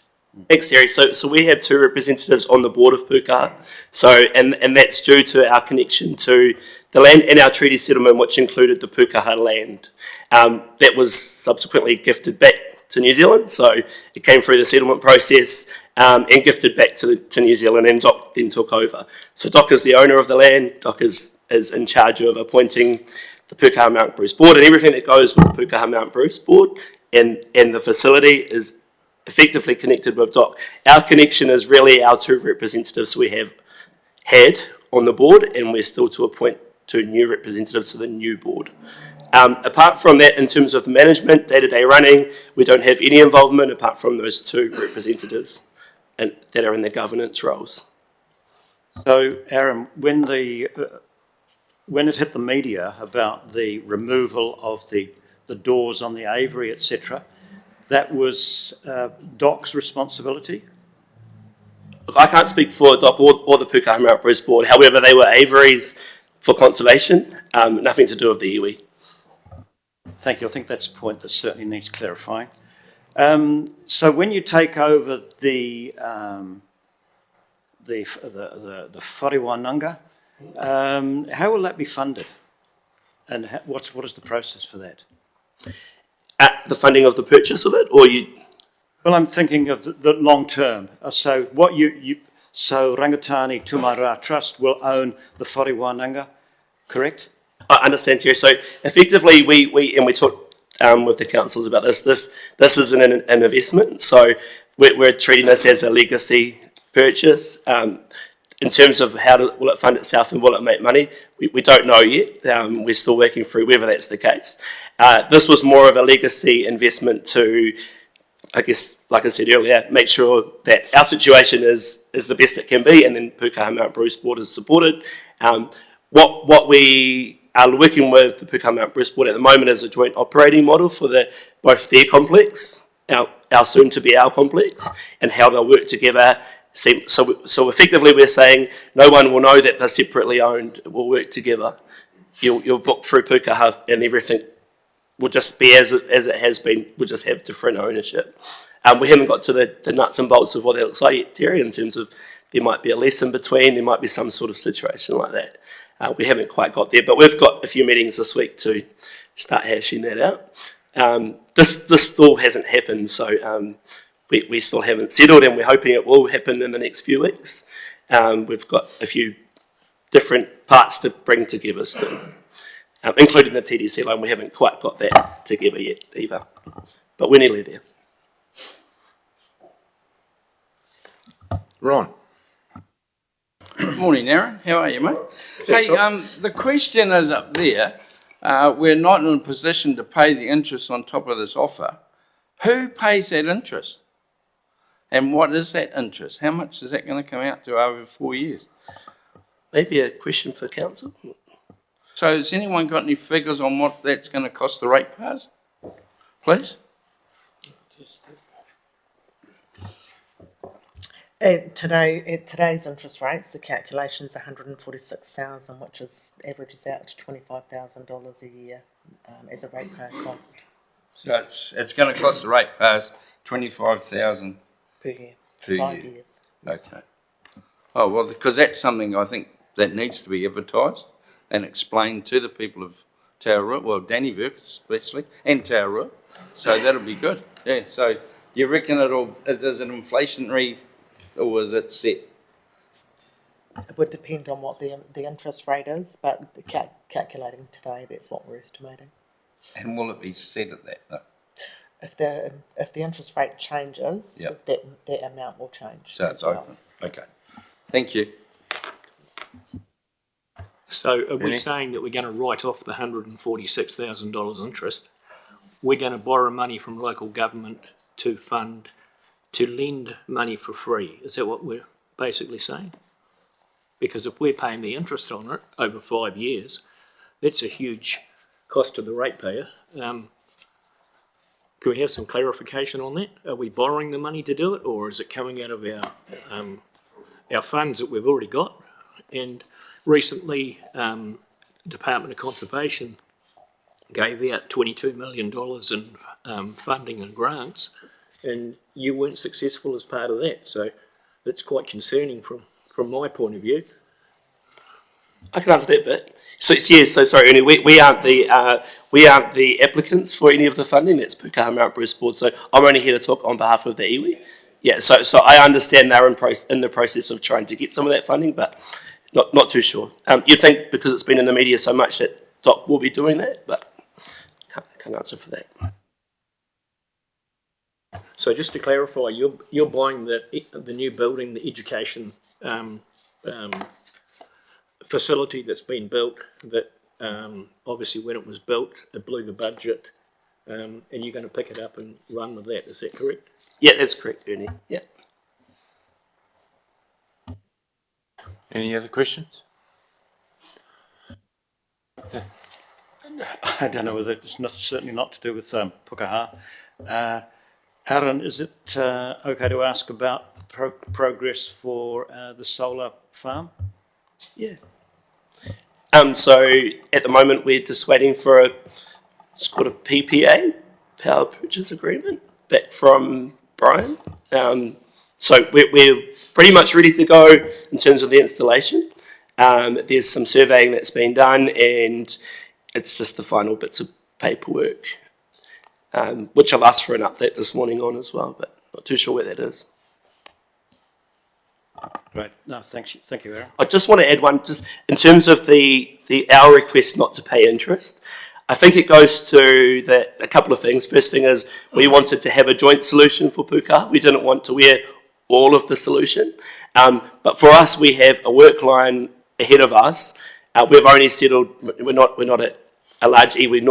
Thanks, Terry. So we have 2 representatives on the board of Pukaha. So and that's due to our connection to the land and our treaty settlement, which included the Pukaha land. That was subsequently gifted back to New Zealand. So it came through the settlement process and gifted back to New Zealand, and Doc then took over. So Doc is the owner of the land. Doc is in charge of appointing the Pukaha Mount Bruce Board, and everything that goes with the Pukaha Mount Bruce Board and the facility is effectively connected with Doc. Our connection is really our 2 representatives we have had on the board, and we're still to appoint 2 new representatives to the new board. Apart from that, in terms of the management, day-to-day running, we don't have any involvement apart from those 2 representatives that are in the governance roles. So, Aaron, when it hit the media about the removal of the doors on the aviary, etc., that was Doc's responsibility? Look, I can't speak for Doc or the Pukaha Mount Bruce Board. However, they were aviaries for conservation, nothing to do with the iwi. Thank you. I think that's a point that certainly needs clarifying. So when you take over the wharewananga, how will that be funded? And what is the process for that? The funding of the purchase of it, or you? Well, I'm thinking of the long term. So what so Rangatani Tumaira Trust will own the wharewananga, correct? I understand, Terry. So effectively, we talked with the councils about this. This is an investment, so we're treating this as a legacy purchase. In terms of will it fund itself and will it make money, we don't know yet. We're still working through whether that's the case. This was more of a legacy investment to, I guess, like I said earlier, make sure that our situation is the best it can be, and then Pukaha Mount Bruce Board is supported. What we are working with the Pukaha Mount Bruce Board at the moment is a joint operating model for both their complex, our soon-to-be our complex, and how they'll work together. So effectively we're saying no one will know that they're separately owned, will work together. You'll book through Pukaha and everything will just be as it has been, we'll just have different ownership. We haven't got to the nuts and bolts of what that looks like yet, Terry, in terms of there might be a lease in between, there might be some sort of situation like that. We haven't quite got there, but we've got a few meetings this week to start hashing that out. This still hasn't happened, so we still haven't settled, and we're hoping it will happen in the next few weeks. We've got a few different parts to bring together still, including the TDC line. We haven't quite got that together yet either, but we're nearly there. Ron? Morning, Aaron. How are you, mate? Hey, the question is up there. We're not in a position to pay the interest on top of this offer. Who pays that interest? And what is that interest? How much is that going to come out to over 4 years? Maybe a question for council. So has anyone got any figures on what that's going to cost the ratepayers? Please? At today's interest rates, the calculation's 146,000, which averages out to $25,000 a year as a ratepayer cost So it's going to cost the ratepayers $25,000 per year. 2 5 years? years. Okay. Oh, well, because that's something I think that needs to be advertised and explained to the people of Taurua, well, Dannevirke especially, and Taurua. So that'll be good. Yeah, so you reckon is it inflationary or is it set? It would depend on what the interest rate is, but calculating today, that's what we're estimating. And will it be set at that though? If the interest rate changes, Yep. that amount will change. So it's as well. open. Okay. Thank you. So are we Really? saying that we're going to write off the $146,000 interest? We're going to borrow money from local government to lend money for free. Is that what we're basically saying? Because if we're paying the interest on it over 5 years, that's a huge cost to the ratepayer. Can we have some clarification on that? Are we borrowing the money to do it, or is it coming out of our funds that we've already got? And recently, Department of Conservation gave out $22 million in funding and grants, and you weren't successful as part of that. So that's quite concerning from my point of view. I can answer that bit. So sorry, Ernie. We aren't the applicants for any of the funding. That's Pukaha Mount Bruce Board. So I'm only here to talk on behalf of the iwi. Yeah. So I understand they're in the process of trying to get some of that funding, but not too sure. You think because it's been in the media so much that DOC will be doing that, but can't answer for that. So just to clarify, you're buying the new building, the education facility that's been built, that obviously when it was built, it blew the budget, and you're going to pick it up and run with that. Is that correct? Yeah, that's correct, Ernie. Yeah. Any other questions? I don't know whether it's certainly not to do with Pukaha. Aaron, is it okay to ask about progress for the solar farm? Yeah. So at the moment we're just waiting for it's called a PPA, power purchase agreement, back from Brian. So we're pretty much ready to go in terms of the installation. There's some surveying that's been done, and it's just the final bits of paperwork, which I've asked for an update this morning on as well, but not too sure where that is. Right. No, thank you, Aaron. I just want to add one, just in terms of our request not to pay interest. I think it goes to a couple of things. First thing is we wanted to have a joint solution for Pukaha. We didn't want to wear all of the solution. But for us, we have a work line ahead of us. We've only settled, we're not at a large iwi,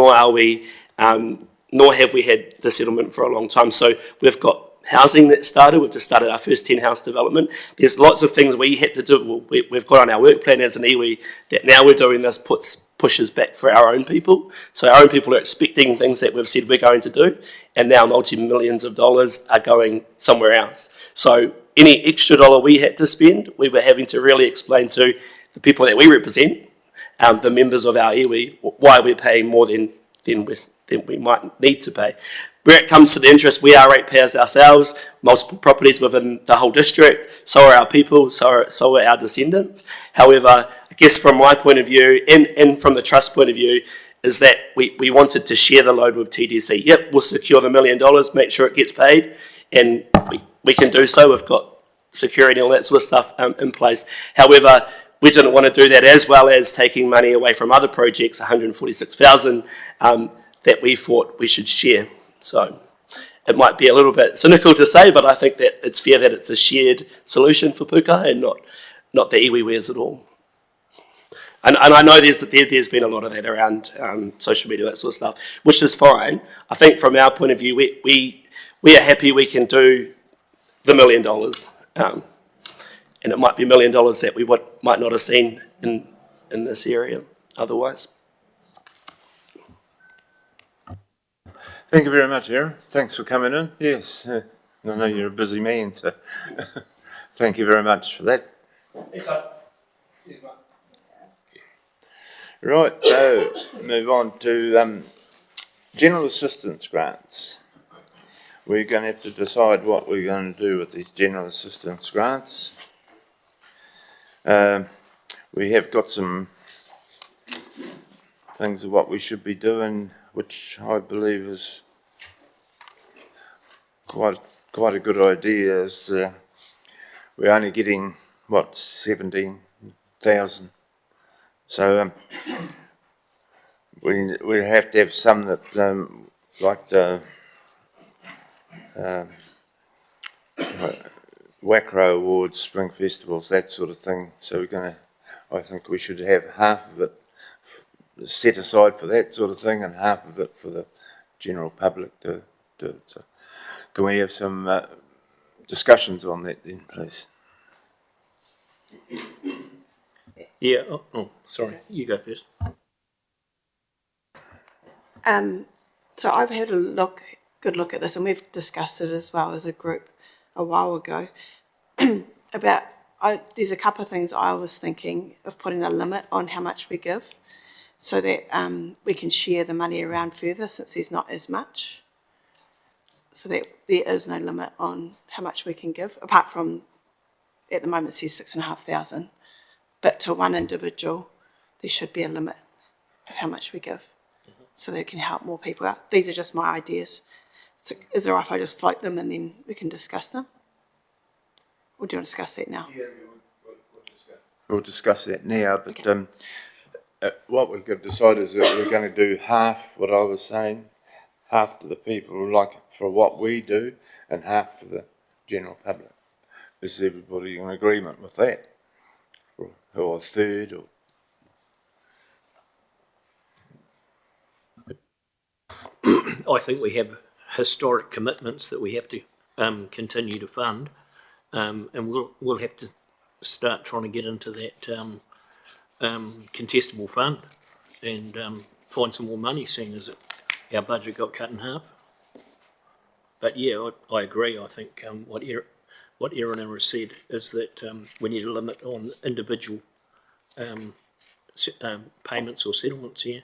nor have we had the settlement for a long time. So we've got housing that started. We've just started our first 10 house development. There's lots of things we had to do. We've got on our work plan as an iwi that now we're doing this pushes back for our own people. So our own people are expecting things that we've said we're going to do, and now multi-millions of dollars are going somewhere else. So any extra dollar we had to spend, we were having to really explain to the people that we represent, the members of our iwi, why we're paying more than we might need to pay. Where it comes to the interest, we are ratepayers ourselves, multiple properties within the whole district, so are our people, so are our descendants. However, I guess from my point of view, and from the trust point of view, is that we wanted to share the load with TDC. Yep, we'll secure the $1 million, make sure it gets paid, and we can do so. We've got security and all that sort of stuff in place. However, we didn't want to do that, as well as taking money away from other projects, $146,000, that we thought we should share. So it might be a little bit cynical to say, but I think that it's fair that it's a shared solution for Pukaha and not the iwi wears at all. And I know there's been a lot of that around social media, that sort of stuff, which is fine. I think from our point of view, we are happy we can do the $1 million. And it might be $1 million that we might not have seen in this area otherwise. Thank you very much, Aaron. Thanks for coming in. Yes, I know you're a busy man, so thank you very much for that. Right, so move on to general assistance grants. we're going to have to decide what we're going to do with these general assistance grants. We have got some things of what we should be doing, which I believe is quite a good idea. Is we're only getting what 17,000, so we have to have some that like the WACRO awards, spring festivals, that sort of thing. So we're going to, I think we should have half of it set aside for that sort of thing and half of it for the general public to do it. So can we have some discussions on that then, please? Yeah, sorry, you go first. So I've had a good look at this, and we've discussed it as well as a group a while ago. There's a couple of things I was thinking of putting a limit on how much we give, so that we can share the money around further, since there's not as much. So that there is no limit on how much we can give, apart from at the moment it says 6,500. But to one individual, there should be a limit of how much we give, so that it can help more people out. These are just my ideas. So is it all right if I just float them and then we can discuss them? Or do you want to discuss that now? Yeah, we'll discuss that now, but okay. What we've got to decide is that we're going to do half what I was saying, half to the people like for what we do, and half for the general public. Is everybody in agreement with that? Or a third? Or I think we have historic commitments that we have to continue to fund, and we'll have to start trying to get into that contestable fund and find some more money, seeing as our budget got cut in half. But yeah, I agree. I think what Erin has said is that we need a limit on individual payments or settlements here.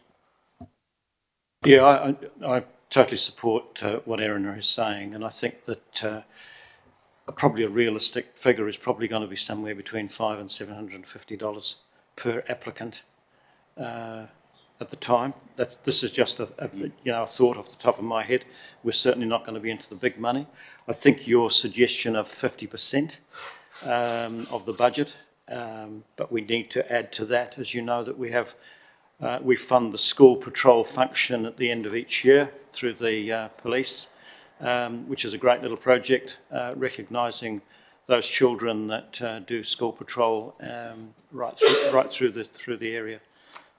Yeah, I totally support what Erin is saying, and I think that probably a realistic figure is probably going to be somewhere between $500 and $750 per applicant at the time. This is just a thought off the top of my head. We're certainly not going to be into the big money. I think your suggestion of 50% of the budget, but we need to add to that, as you know, that we fund the school patrol function at the end of each year through the police, which is a great little project, recognising those children that do school patrol right through the area.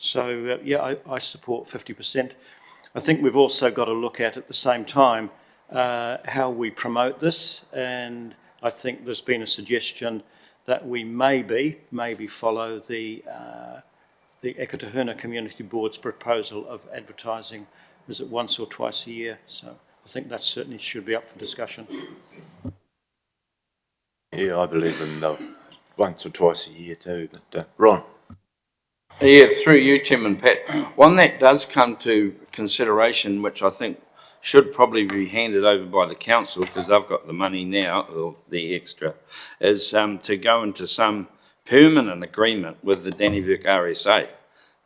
So yeah, I support 50%. I think we've also got to look at the same time how we promote this, and I think there's been a suggestion that we maybe follow the Ekatahuna Community Board's proposal of advertising, is it once or twice a year? So I think that certainly should be up for discussion. yeah, I believe in the once or twice a year too. But Ron. Yeah, through you, Chairman Pat. One that does come to consideration, which I think should probably be handed over by the council, because they've got the money now, or the extra, is to go into some permanent agreement with the Dannevirke RSA,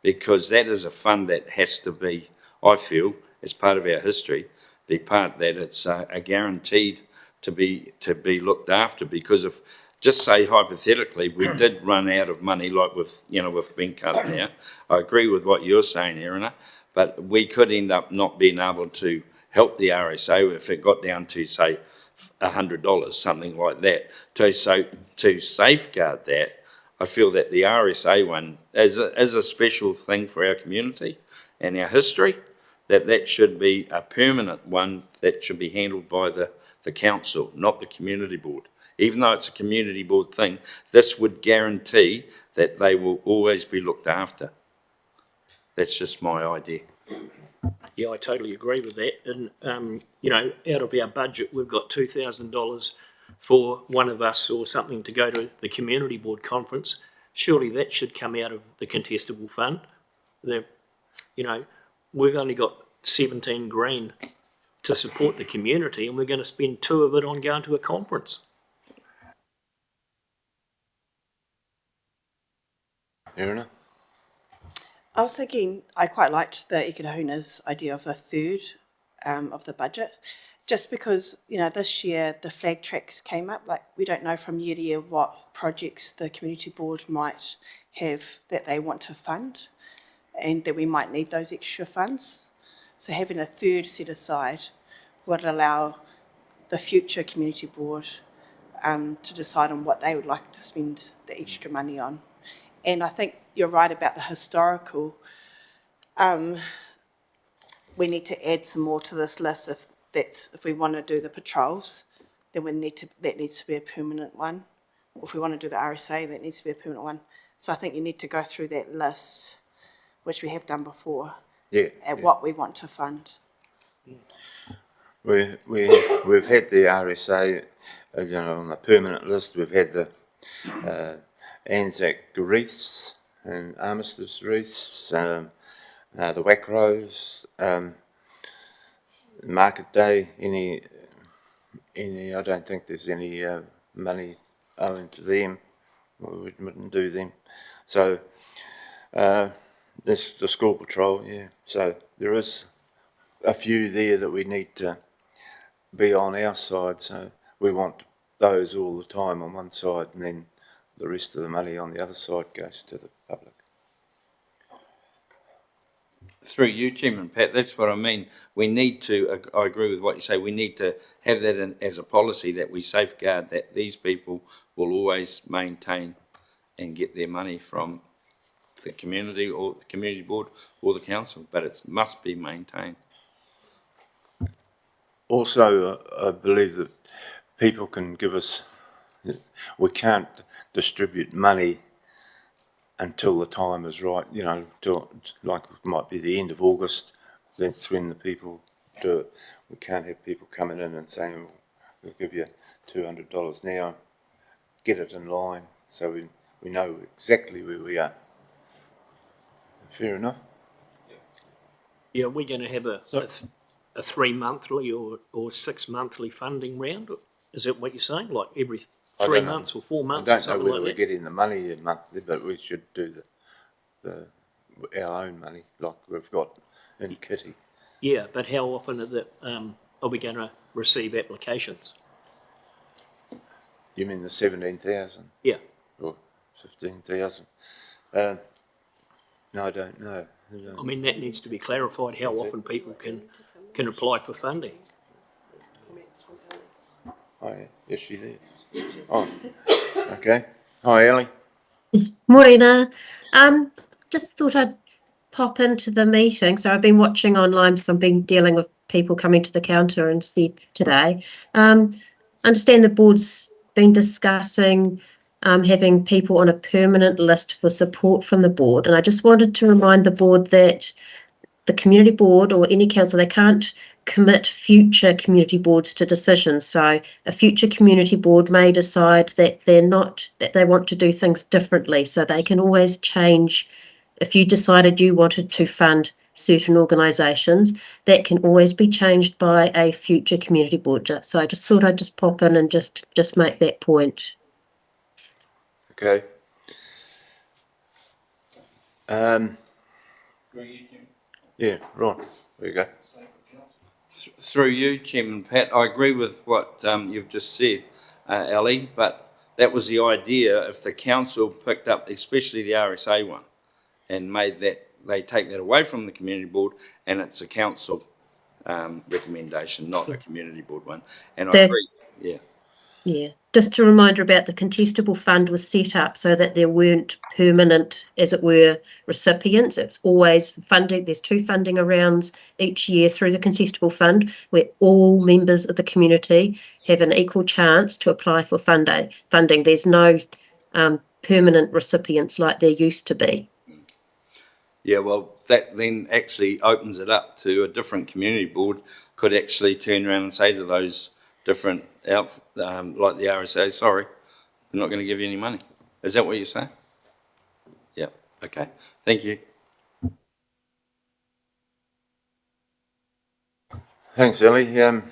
because that is a fund that has to be, I feel, as part of our history, be part that it's a guaranteed to be looked after. Because if, just say hypothetically, we did run out of money, like with being cut now, I agree with what you're saying, Erin, but we could end up not being able to help the RSA if it got down to, say, $100, something like that. To safeguard that, I feel that the RSA one is a special thing for our community and our history, that should be a permanent one that should be handled by the council, not the community board. Even though it's a community board thing, this would guarantee that they will always be looked after. That's just my idea. Yeah, I totally agree with that. And, out of our budget, we've got $2,000 for one of us or something to go to the community board conference. Surely that should come out of the contestable fund. We've only got 17 grand to support the community, and we're going to spend 2 of it on going to a conference. Erina? I was thinking, I quite liked the Ikahona's idea of a third of the budget, just because, you know, this year the flag tracks came up, like we don't know from year to year what projects the community board might have that they want to fund and that we might need those extra funds. So having a third set aside would allow the future community board to decide on what they would like to spend the extra money on. And I think you're right about the historical. We need to add some more to this list if we want to do the patrols, then that needs to be a permanent one. Or if we want to do the RSA, that needs to be a permanent one. So I think you need to go through that list, which we have done before, what we want to fund. We've had the RSA, on the permanent list. We've had the Anzac wreaths and armistice wreaths, the Wacros, Market Day. Any? I don't think there's any money owing to them. We wouldn't do them. So this the school patrol, yeah. So there is a few there that we need to be on our side. So we want those all the time on one side, and then the rest of the money on the other side goes to the public. Through you, Chairman Pat, that's what I mean. We need to, I agree with what you say, we need to have that as a policy that we safeguard that these people will always maintain and get their money from the community or the community board or the council, but it must be maintained. Also, I believe that people can give us, we can't distribute money until the time is right, till, like it might be the end of August, that's when the people do it. We can't have people coming in and saying, we'll give you $200 now, get it in line, so we know exactly where we are. Fair enough? Yeah, we're going to have a 3-monthly or 6-monthly funding round. Is that what you're saying? Like every 3 months or 4 months or something like that? I don't know whether we're getting the money monthly, but we should do our own money like we've got in Kitty. Yeah, but how often are we going to receive applications? You mean the 17,000? Yeah. Or 15,000? No, I don't know. I mean, that needs to be clarified, how often people can apply for funding. Oh, yeah. Is she there? Oh, okay. Hi, Ellie. Morena. Just thought I'd pop into the meeting. So I've been watching online because I've been dealing with people coming to the counter instead today. Understand the board's been discussing having people on a permanent list for support from the board. And I just wanted to remind the board that the community board or any council, they can't commit future community boards to decisions. So a future community board may decide that they want to do things differently. So they can always change. If you decided you wanted to fund certain organisations, that can always be changed by a future community board. So I just thought I'd just pop in and just make that point. Okay. Yeah, right. There you go. Through you, Chairman Pat, I agree with what you've just said, Ellie, but that was the idea if the council picked up, especially the RSA one, and made that, they take that away from the community board and it's a council recommendation, not a community board one. And I agree, yeah. Yeah, just a reminder about the contestable fund was set up so that there weren't permanent, as it were, recipients. It's always funding. There's 2 funding rounds each year through the contestable fund where all members of the community have an equal chance to apply for funding. There's no permanent recipients like there used to be. Yeah, well, that then actually opens it up to a different community board could actually turn around and say to those different like the RSA, sorry, we're not going to give you any money. Is that what you're saying? Yeah, okay. Thank you. Thanks, Ellie.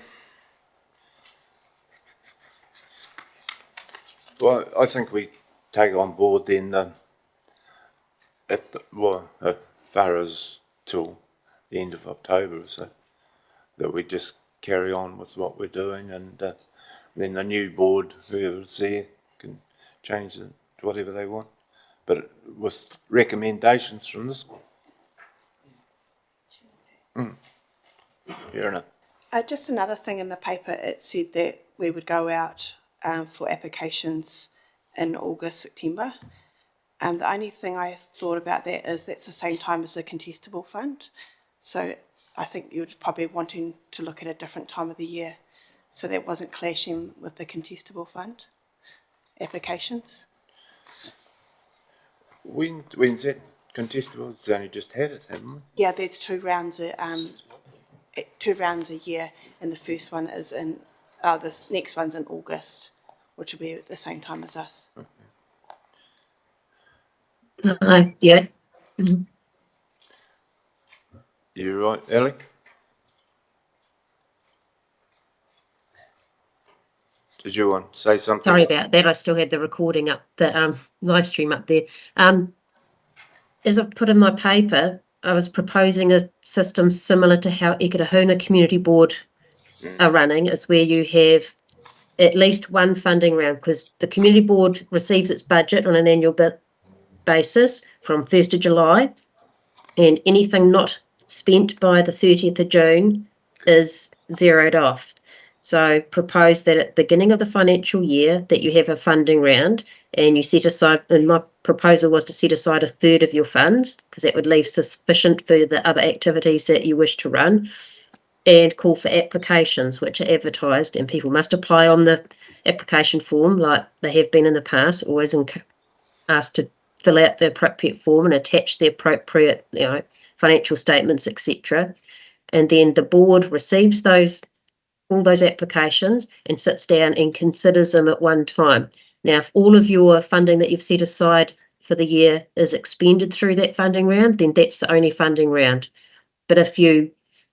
Well, I think we take on board then as far as till the end of October or so, that we just carry on with what we're doing, and then the new board, whoever's there, can change it to whatever they want, but with recommendations from this one. Fair enough. Just another thing in the paper, it said that we would go out for applications in August, September. The only thing I thought about that is that's the same time as the contestable fund. So I think you'd probably wanting to look at a different time of the year. So that wasn't clashing with the contestable fund applications. When's that contestable? It's only just had it, haven't we? Yeah, there's 2 rounds, 2 rounds a year, and the first one is in, this next one's in August, which will be at the same time as us. Yeah. You're right, Ellie? Did you want to say something? Sorry about that. I still had the recording up, the live stream up there. As I've put in my paper, I was proposing a system similar to how Ekatahuna Community Board are running, is where you have at least one funding round, because the Community Board receives its budget on an annual basis from 1st of July, and anything not spent by the 30th of June is zeroed off. So propose that at the beginning of the financial year that you have a funding round, and you set aside, and my proposal was to set aside 1/3 of your funds, because that would leave sufficient for the other activities that you wish to run, and call for applications which are advertised, and people must apply on the application form like they have been in the past, always asked to fill out the appropriate form and attach the appropriate, financial statements, etc. And then the board receives all those applications and sits down and considers them at one time. Now, if all of your funding that you've set aside for the year is expended through that funding round, then that's the only funding round. But if you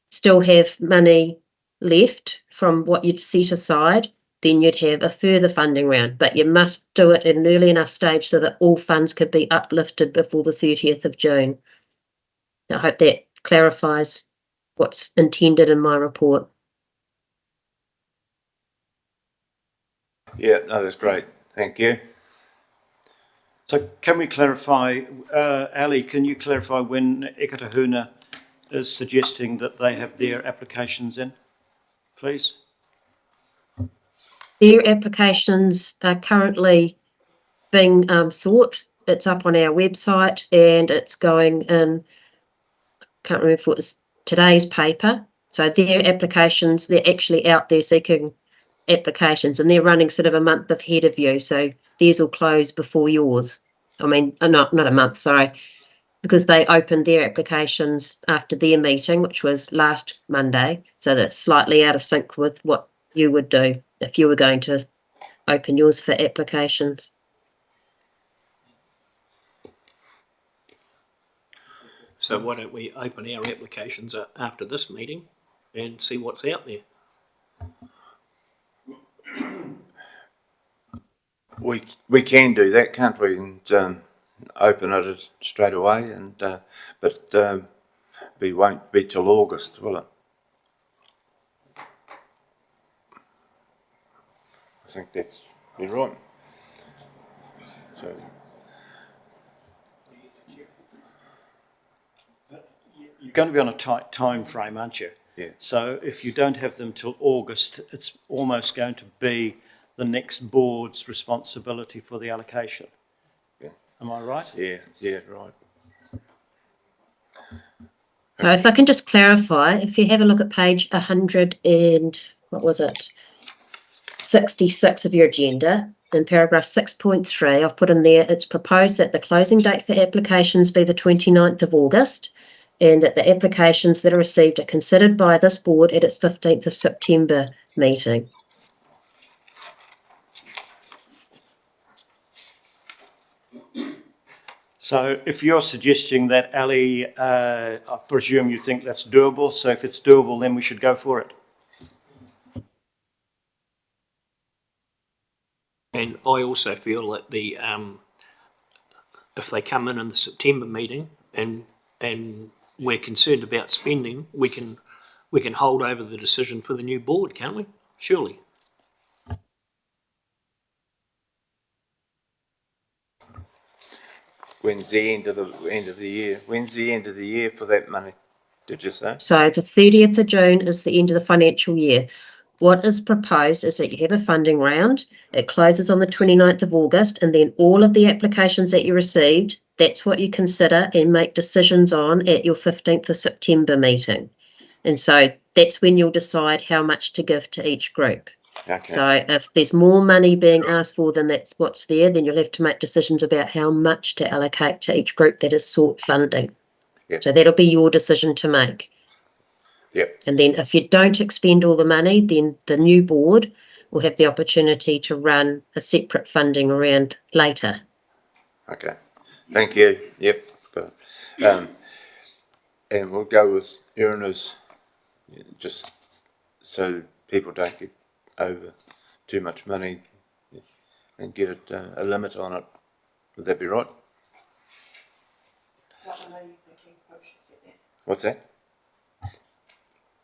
still have money left from what you'd set aside, then you'd have a further funding round. But you must do it at an early enough stage so that all funds could be uplifted before the 30th of June. I hope that clarifies what's intended in my report. Yeah, no, that's great. Thank you. So can we clarify, Ali, can you clarify when Ekatahuna is suggesting that they have their applications in, please? Their applications are currently being sought. It's up on our website, and it's going in, can't remember if it was today's paper. So their applications, they're actually out there seeking applications, and they're running sort of a month ahead of you. So theirs will close before yours. I mean, not a month, sorry, because they opened their applications after their meeting, which was last Monday. So that's slightly out of sync with what you would do if you were going to open yours for applications. So why don't we open our applications after this meeting and see what's out there? We can do that, can't we? And open it straight away, and but we won't be till August, will it? I think you're right. So You're going to be on a tight time frame, aren't you? yeah. So if you don't have them till August, it's almost going to be the next board's responsibility for the allocation. Yeah. Am I right? Yeah, right. So if I can just clarify, if you have a look at page 100 and, what was it, 66 of your agenda, in paragraph 6.3, I've put in there, it's proposed that the closing date for applications be the 29th of August, and that the applications that are received are considered by this board at its 15th of September meeting. So if you're suggesting that, Ali, I presume you think that's doable. So if it's doable, then we should go for it. And I also feel that if they come in the September meeting and we're concerned about spending, we can hold over the decision for the new board, can't we? Surely. When's the end of the year? When's the end of the year for that money? Did you say? So the 30th of June is the end of the financial year. What is proposed is that you have a funding round. It closes on the 29th of August, and then all of the applications that you received, that's what you consider and make decisions on at your 15th of September meeting. And so that's when you'll decide how much to give to each group. Okay. So if there's more money being asked for than that's what's there, then you'll have to make decisions about how much to allocate to each group that has sought funding. Yep. So that'll be your decision to make. Yep. And then if you don't expend all the money, then the new board will have the opportunity to run a separate funding round later. Okay. Thank you. Yep. But, and we'll go with Irina's, just so people don't get over too much money and get it, a limit on it. Would that be right? What's that?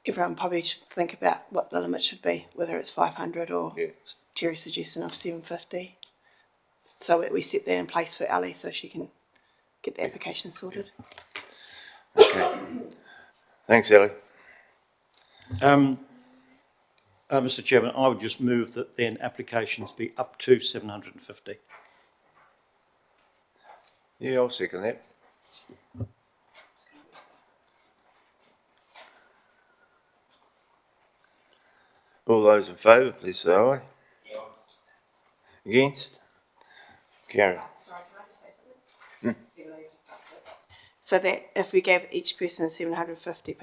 Everyone probably should think about what the limit should be, whether it's 500 or Yeah. Terry's suggestion of 750. So that we set that in place for Ali so she can get the application sorted. Okay. Thanks, Ellie. Mr. Chairman, I would just move that then applications be up to 750. Yeah, I'll second that. All those in favour, please say aye. Against? Carry. Sorry, can I just say something? So that if we gave each person 750,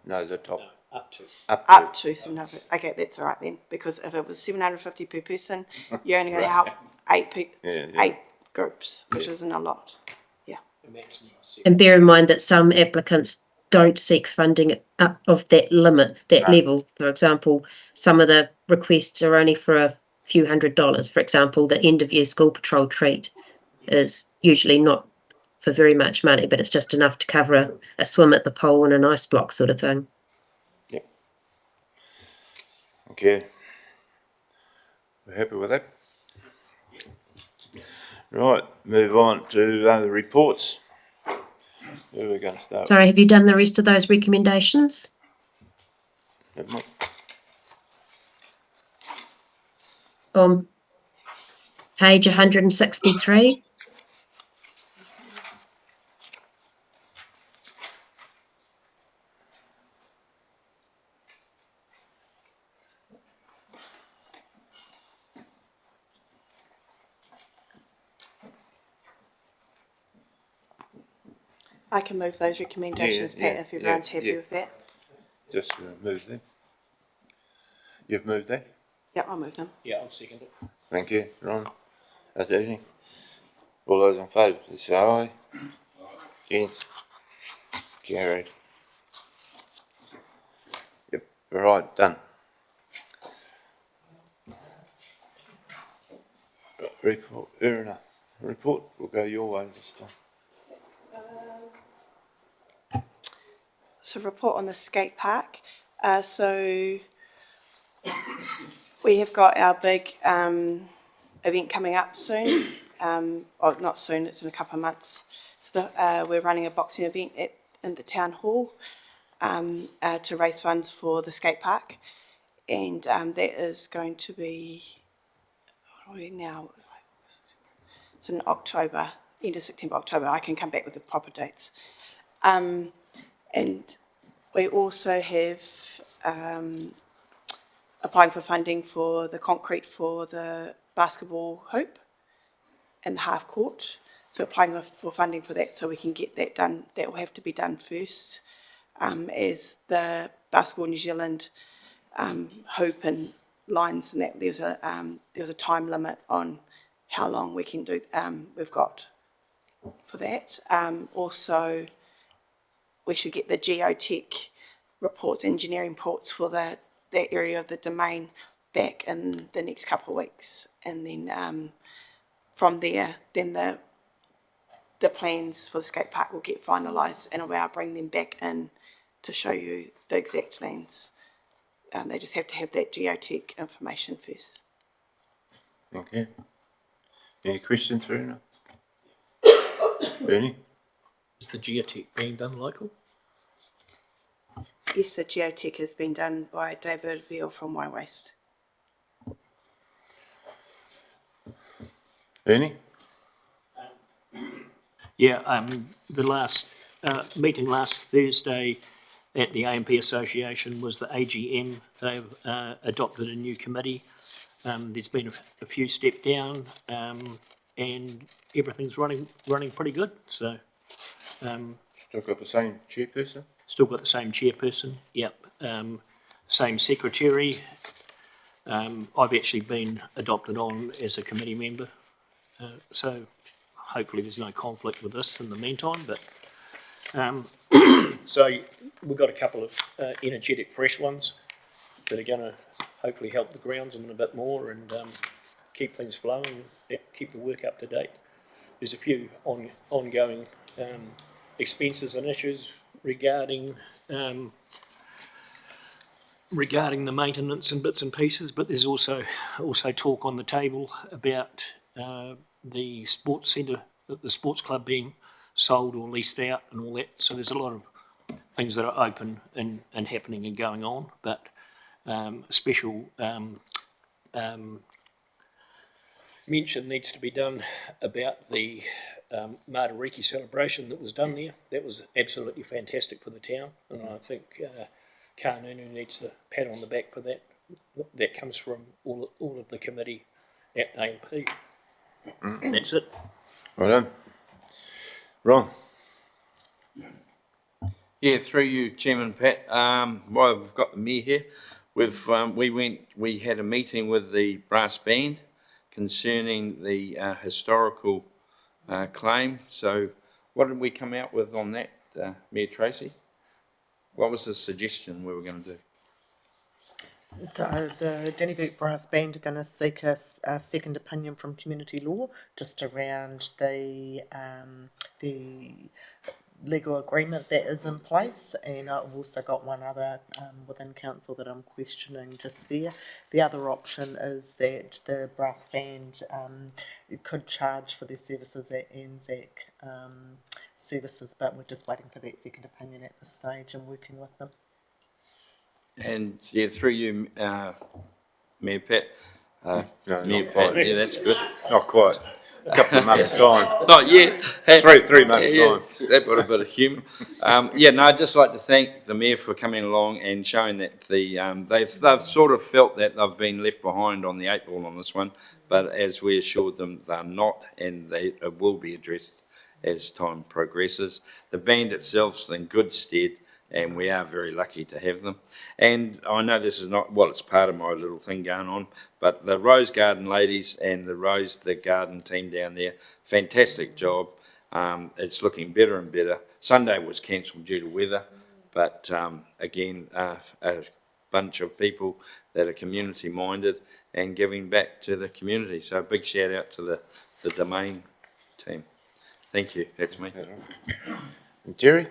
No, the top. Up to. up to 700, okay, that's all right then, because if it was 750 per person, you're only going to help eight groups, which isn't a lot. Yeah. And bear in mind that some applicants don't seek funding up of that limit, that level. For example, some of the requests are only for a few $100s. For example, the end of year school patrol treat is usually not for very much money, but it's just enough to cover a swim at the pool and an ice block sort of thing. Yep. Okay. We're happy with that. Right, move on to the reports. Where are we going to start? Sorry, have you done the rest of those recommendations? Haven't we? On page 163. I can move those recommendations, Pat, if everyone's happy with that. Just move them. You've moved that? Yeah, I'll move them. Yeah, I'll second it. Thank you, Ron. That's evening. All those in favour, please say aye. Against? Carried. Yep, right, done. Report, Irina, report will go your way this time. So report on the skate park. So we have got our big event coming up soon. Or not soon, it's in a couple of months. So we're running a boxing event in the town hall to raise funds for the skate park. And that is going to be, what are we now? It's in October, end of September, October. I can come back with the proper dates. And we also have applying for funding for the concrete for the basketball hoop and the half court. So applying for funding for that so we can get that done. That will have to be done first as the Basketball New Zealand hoop and lines and that there's a time limit on how long we can do. We've got for that. Also, we should get the geotech reports, engineering reports for that area of the domain back in the next couple of weeks. And then from there, then the plans for the skate park will get finalised, and I'll bring them back in to show you the exact plans. They just have to have that geotech information first. Okay. Any questions, Verena? Bernie? Is the geotech being done local? Yes, the geotech has been done by David Veal from Y Waste. Bernie? Yeah, the last meeting last Thursday at the AMP Association was the AGM. They've adopted a new committee. There's been a few step down, and everything's running pretty good. So Still got the same chairperson? still got the same chairperson. Yep. Same secretary. I've actually been adopted on as a committee member. So hopefully there's no conflict with this in the meantime, but so we've got a couple of energetic fresh ones that are going to hopefully help the groundsman a bit more and keep things flowing, keep the work up to date. There's a few ongoing expenses and issues regarding the maintenance and bits and pieces, but there's also talk on the table about the sports centre, the sports club being sold or leased out and all that. So there's a lot of things that are open and happening and going on, but special mention needs to be done about the Matariki celebration that was done there. That was absolutely fantastic for the town, and I think Kānunu needs the pat on the back for that. That comes from all of the committee at AMP. That's it. Well done. Ron? Yeah, through you, Chairman Pat. While we've got the mayor here, we had a meeting with the brass band concerning the historical claim. So, what did we come out with on that, Mayor Tracy? What was the suggestion we were going to do? So the Dannevirke Brass Band are going to seek a second opinion from community law just around the legal agreement that is in place, and I've also got one other within council that I'm questioning just there. The other option is that the brass band could charge for their services at Anzac services, but we're just waiting for that second opinion at this stage and working with them. And yeah, through you, Mayor Pat. No, Mayor not Pat, quite. yeah, that's good. Not quite. A couple of months' time. Not yet. 3 months' time. That got a bit of humour. I'd just like to thank the Mayor for coming along and showing that they've sort of felt that they've been left behind on the 8 ball on this one, but as we assured them, they're not, and it will be addressed as time progresses. The band itself's in good stead, and we are very lucky to have them. And I know this is not, well, it's part of my little thing going on, but the Rose Garden ladies and the garden team down there, fantastic job. It's looking better and better. Sunday was cancelled due to weather, but again, a bunch of people that are community minded and giving back to the community. So a big shout out to the Domain team. Thank you, that's me. Jerry?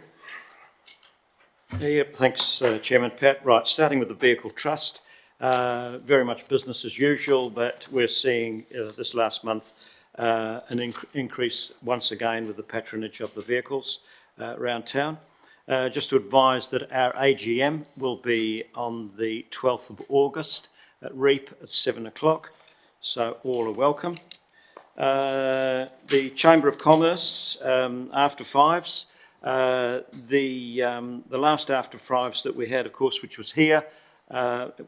Yep, thanks, Chairman Pat. Right, starting with the Vehicle Trust, very much business as usual, but we're seeing this last month an increase once again with the patronage of the vehicles around town. Just to advise that our AGM will be on the 12th of August at REAP at 7 o'clock, so all are welcome. The Chamber of Commerce after fives. The last after fives that we had, of course, which was here,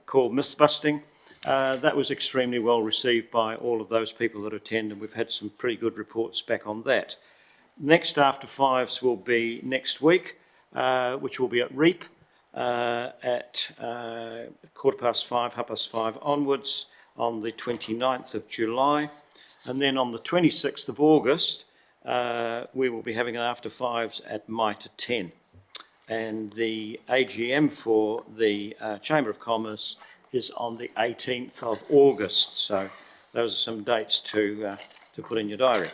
called Myth Busting, that was extremely well received by all of those people that attend, and we've had some pretty good reports back on that. Next after fives will be next week, which will be at REAP at 5:15, 5:30 onwards on the 29th of July. And then on the 26th of August, we will be having an after fives at Mitre 10. And the AGM for the Chamber of Commerce is on the 18th of August. So those are some dates to put in your diary.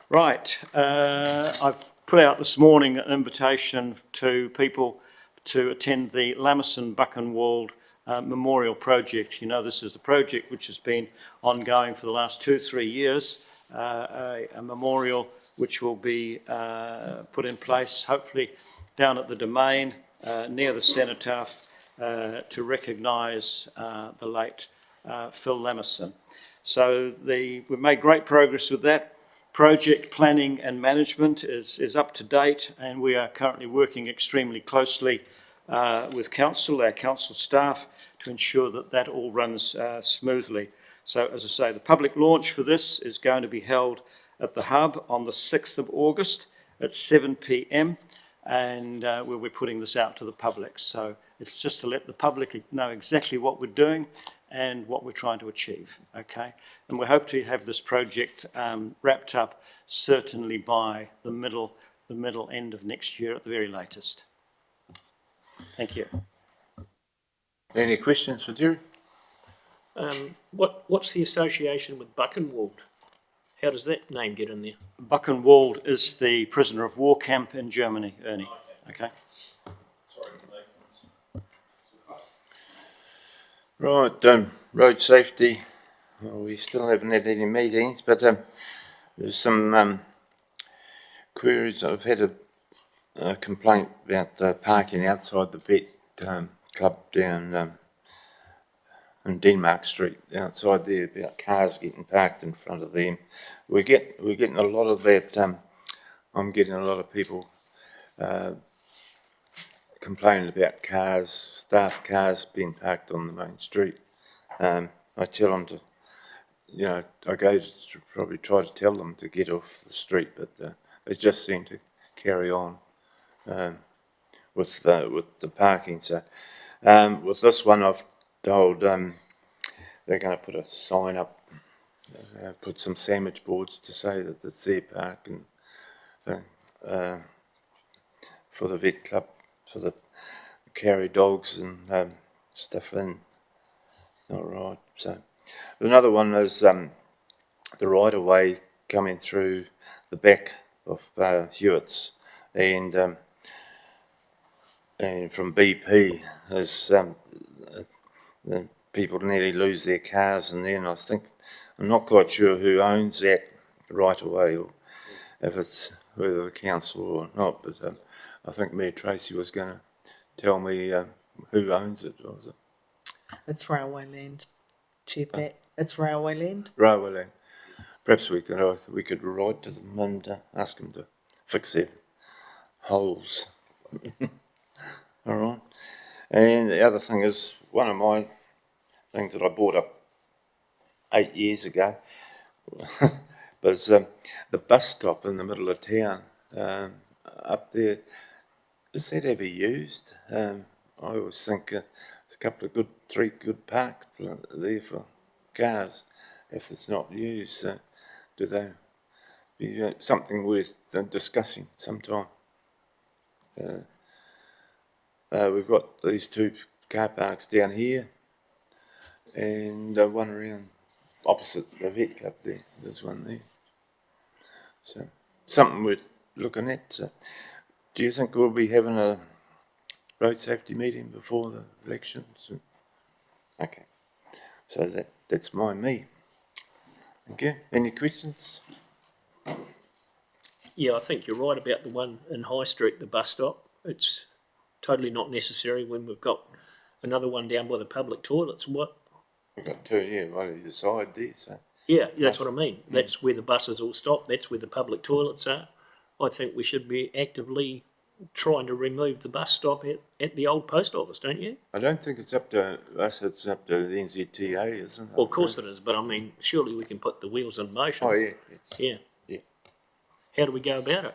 Right, I've put out this morning an invitation to people to attend the Lamison Buchenwald Memorial Project. You know, this is the project which has been ongoing for the last 2-3 years, a memorial which will be put in place, hopefully down at the Domain, near the cenotaph, to recognise the late Phil Lamison. So we've made great progress with that. Project planning and management is up to date, and we are currently working extremely closely with council, our council staff, to ensure that that all runs smoothly. So, as I say, the public launch for this is going to be held at the Hub on the 6th of August at 7 p.m, and we'll be putting this out to the public. So it's just to let the public know exactly what we're doing and what we're trying to achieve, okay? And we hope to have this project wrapped up certainly by the middle end of next year at the very latest. Thank you. Any questions for Terry? What's the association with Buchenwald? How does that name get in there? Buchenwald is the prisoner of war camp in Germany, Ernie, okay? Right, road safety. Well, we still haven't had any meetings, but there's some queries. I've had a complaint about the parking outside the vet club down in Denmark Street, outside there, about cars getting parked in front of them. We're getting a lot of that. I'm getting a lot of people complaining about cars, staff cars being parked on the main street. I tell them to, I go to probably try to tell them to get off the street, but they just seem to carry on with the parking. So with this one, I've told they're going to put a sign up, put some sandwich boards to say that it's their park and for the vet club, for the carry dogs and stuff in. All right. So another one is the right of way coming through the back of Hewitt's and from BP is the people nearly lose their cars, and then I'm not quite sure who owns that right of way, or if it's whether the council or not, but I think Mayor Tracy was going to tell me who owns it, was it? It's railway land, Chair Pat. It's railway land. Railway land. Perhaps we could write to them and ask them to fix their holes. All right. And the other thing is, one of my things that I bought up 8 years ago was the bus stop in the middle of town up there. Is that ever used? I always think there's a couple of three good parks there for cars if it's not used. Do they be something worth discussing sometime? We've got these two car parks down here and one around opposite the vet club there. There's one there. So something worth looking at. So, do you think we'll be having a road safety meeting before the elections? Okay. So that's me. Okay. Any questions? Yeah, I think you're right about the one in High Street, the bus stop. It's totally not necessary when we've got another one down by the public toilets. What? We've got two here, right either side there. So Yeah, that's what I mean. That's where the buses all stop. That's where the public toilets are. I think we should be actively trying to remove the bus stop at the old post office, don't you? I don't think it's up to us, it's up to the NZTA, isn't it? Well, of course it is, but I mean, surely we can put the wheels in motion. Oh, yeah. Yeah. Yeah. How do we go about it?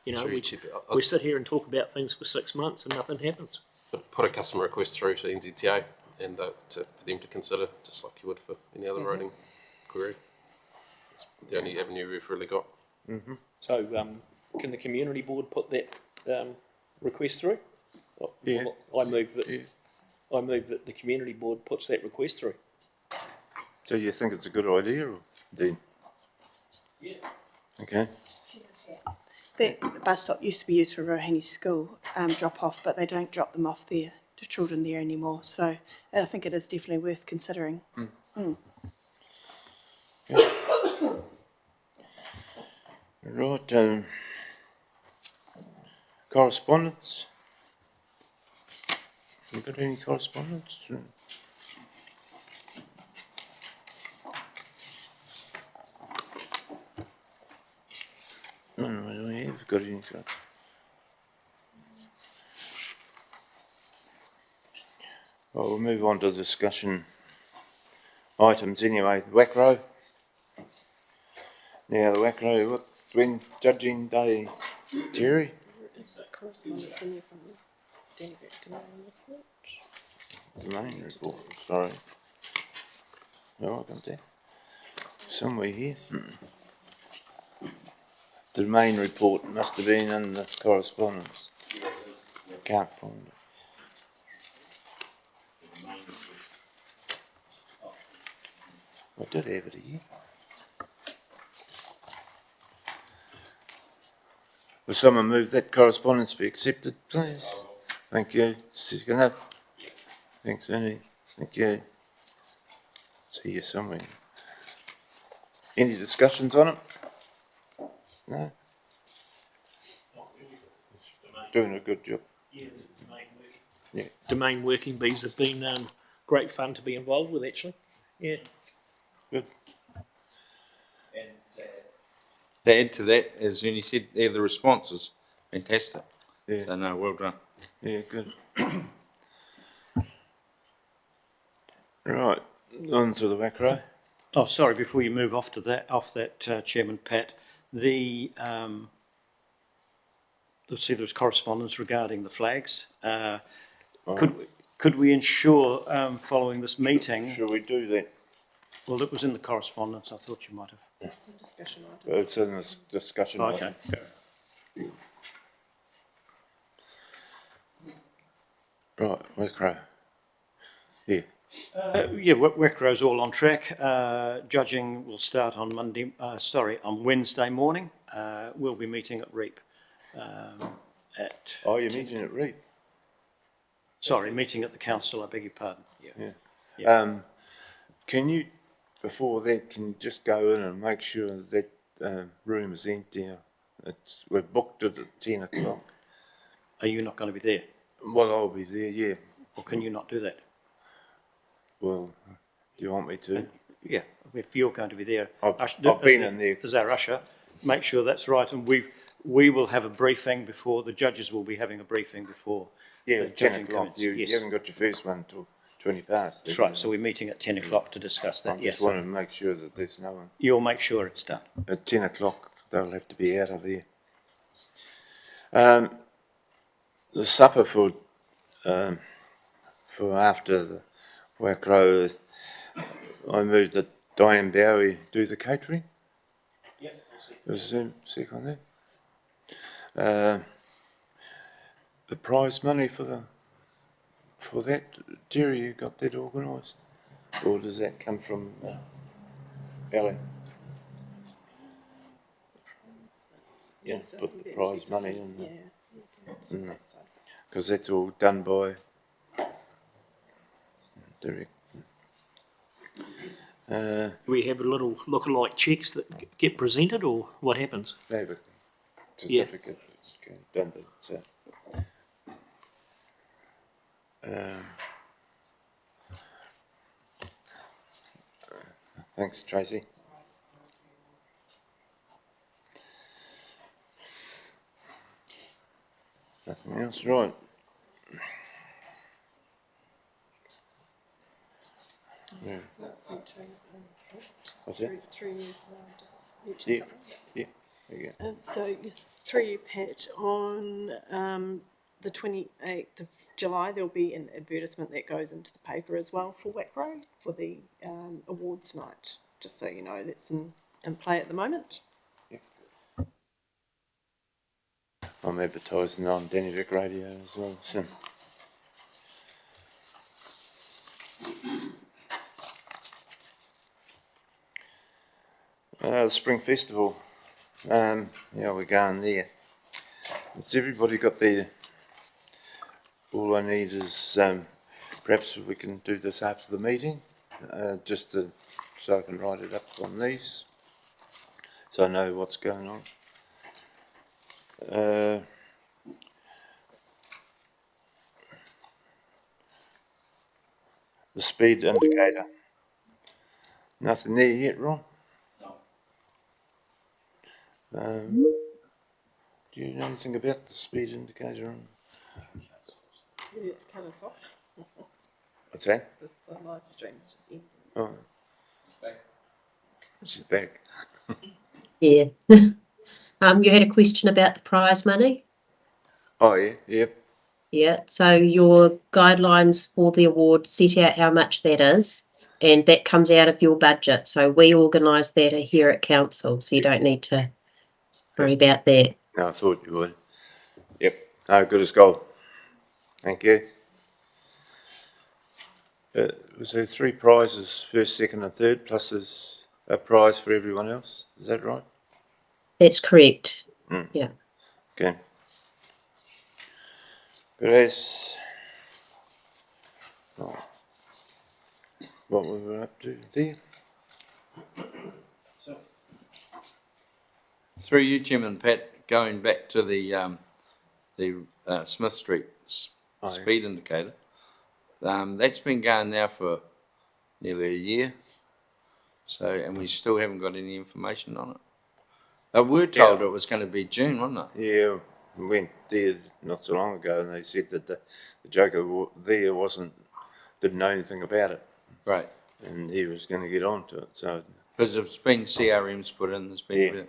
You know, Through we Chair, sit here and talk about things for 6 months and nothing happens. put a customer request through to NZTA and for them to consider, just like you would for any other roading query. It's the only avenue we've really got. Mm-hmm. So, can the community board put that, request through? Yeah. I move that, Yeah. I move that the community board puts that request through. So you think it's a good idea, or Dean? Yeah. Okay. The bus stop used to be used for Rohini School drop off, but they don't drop them off there to children there anymore. So I think it is definitely worth considering. Right. Correspondence. You got any correspondence? No, I don't have got any. Well, we'll move on to discussion items anyway. The WACRO. Now, the WACRO, when judging day, Terry? Is that correspondence in there from Dannevirke Community Board? The main report, sorry. No, I got that. Somewhere here. The main report must have been in the correspondence. Can't find it. I did have it here. Will someone move that correspondence be accepted, please? Thank you. Second up. Thanks, Ernie. Thank you. It's here somewhere. Any discussions on it? No? Doing a good job. Yeah, the domain working. Yeah. Domain working bees have been great fun to be involved with, actually. Yeah. Good. And to add to that, as Ernie said, the response is fantastic. Yeah. So no, well done. Yeah, good. Right, on to the WACRO. Oh, sorry, before you move off that, Chairman Pat, let's see, there was correspondence regarding the flags. Could we ensure, following this meeting, Should we do that? well, it was in the correspondence, I thought you might have. It's a discussion item. It's in this discussion. Oh, okay. Right, WACRO. Yeah. Yeah, WECRO's all on track. Judging will start on on Wednesday morning. We'll be meeting at REAP. Oh, you're meeting at REAP? Sorry, meeting at the council, I beg your pardon. Yeah. Yeah. Can you, before that, can you just go in and make sure that room is empty? We've booked it at 10 o'clock. Are you not going to be there? Well, I'll be there, yeah. Or can you not do that? Well, do you want me to? Yeah, if you're going to be there. I've been in there. As our usher, make sure that's right, and we will have a briefing before, the judges will be having a briefing before. Yeah, the 10 judging o'clock. commences. You Yes. haven't got your first one till 20 past. That's right, so we're meeting at 10 o'clock to discuss I that, just yes. wanted to make sure that there's no one. You'll make sure it's done. At 10 o'clock, they'll have to be out of there. The supper for after the WACRO, I moved that Diane Bowie do the catering. Yep. There's a sec on that. The prize money for that, Jerry, you got that organised? Or does that come from Ellie? Yeah, put the prize money in there. Yeah. Because that's all done by Derek. Do we have a little look-alike checks that get presented, or what happens? They have a certificate that's done that. So. Thanks, Tracy. Nothing else, right? Yeah. What's that? Through you, just mention Yeah, something. yeah, there you go. So, yes, through you, Pat, on the 28th of July, there'll be an advertisement that goes into the paper as well for WACRO for the awards night, just so you know that's in play at the moment. Yeah. I'm advertising on Dannevirke Radio as well, so. The Spring Festival, yeah, we're going there. Has everybody got their, all I need is, perhaps we can do this after the meeting, just to, so I can write it up on these, so I know what's going on. The speed indicator. Nothing there yet, Ron? No. Do you know anything about the speed indicator? Maybe it's kind of soft. What's that? The live stream's just ending. Oh. She's back. Yeah. You had a question about the prize money? Oh, yeah, yep. Yeah, so your guidelines for the award set out how much that is, and that comes out of your budget. So we organise that here at council, so you don't need to worry about that. No, I thought you would. Yep. No, good as gold. Thank you. Was there 3 prizes, first, second and third, plus there's a prize for everyone else? Is that right? That's correct. Mm. Yeah. Okay. Grace. Oh. What we were up to there? Through you, Chairman Pat, going back to the Smith Street speed indicator, that's been going now for nearly a year. So, and we still haven't got any information on it. We were told it was going to be June, wasn't it? Yeah, we went there not so long ago, and they said that the joker there didn't know anything about it. Right. And he was going to get on to it, so. Because there's been CRMs put in, there's been. Yeah.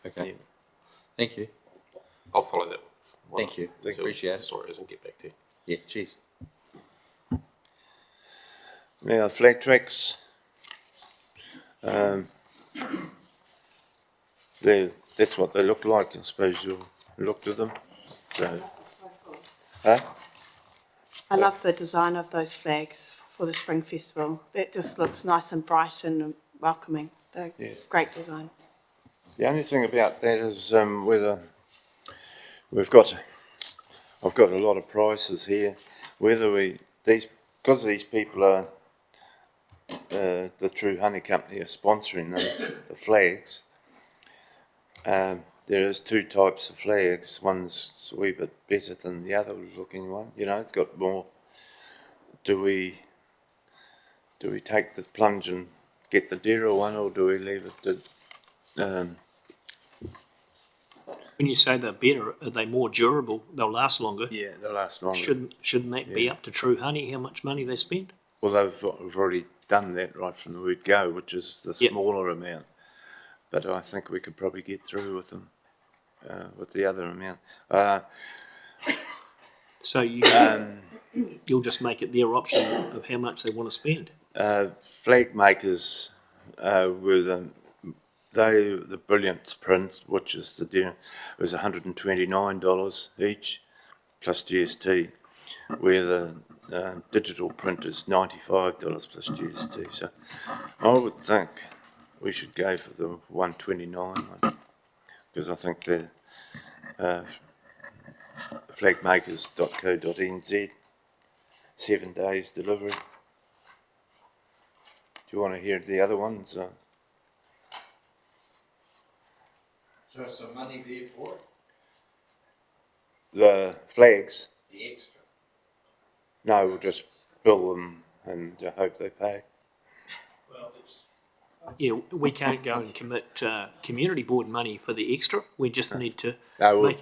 Okay. Yeah. Thank you. I'll follow that. Thank you. Appreciate it. Stories and get back to you. Yeah, cheers. Now, flag tracks. That's what they look like. I suppose you'll look to them. So, huh? I love the design of those flags for the Spring Festival. That just looks nice and bright and welcoming. They're great design. The only thing about that is whether I've got a lot of prices here. Whether because these people are the True Honey Company are sponsoring the flags. There is 2 types of flags. One's a wee bit better than the other looking one. You know, it's got more. Do we take the plunge and get the dearer one, or do we leave it to? When you say they're better, are they more durable? They'll last longer. Yeah, they'll last longer. Shouldn't that be up to True Honey how much money they spend? Well, we've already done that right from the word go, which is the smaller amount. But I think we could probably get through with them, with the other amount. So you'll just make it their option of how much they want to spend. Flag makers with the Brilliant print, which is the deal, was $129 each plus GST, where the digital print is $95 plus GST. So I would think we should go for the 129 one, because I think the flagmakers.co.nz, 7 days delivery. Do you want to hear the other ones? So some money there for it? The flags? The extra? No, we'll just bill them and hope they pay. Yeah, we can't go and commit community board money for the extra. We just need to No,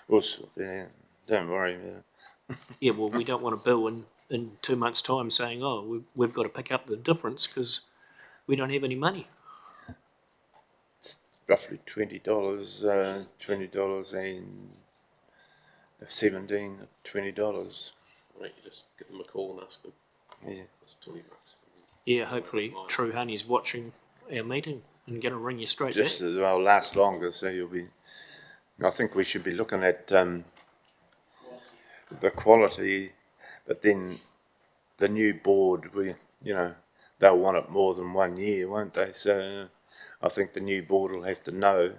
we'll sort that out. Don't worry about it. Yeah, well, we don't want to bill in 2 months' time saying, oh, we've got to pick up the difference because we don't have any money. It's roughly $20, $20 and 17, $20. Right, you just give them a call and ask them. Yeah. That's $20. Yeah, hopefully True Honey's watching our meeting and going to ring you straight Just back. as well last longer, so you'll be I think we should be looking at the quality, but then the new board, they'll want it more than 1 year, won't they? So I think the new board will have to know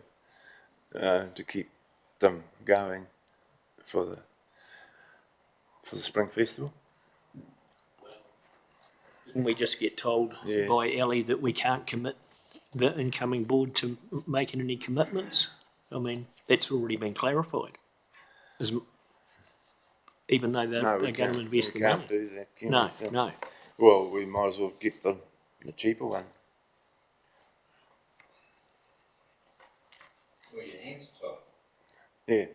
to keep them going for the Spring Festival. And we just get told Yeah. by Ellie that we can't commit the incoming board to making any commitments. I mean, that's already been clarified. Even though they're going to invest the we can't money. do that, can No, we? So- no. Well, we might as well get the cheaper one. Well, your hands are tied. Yeah.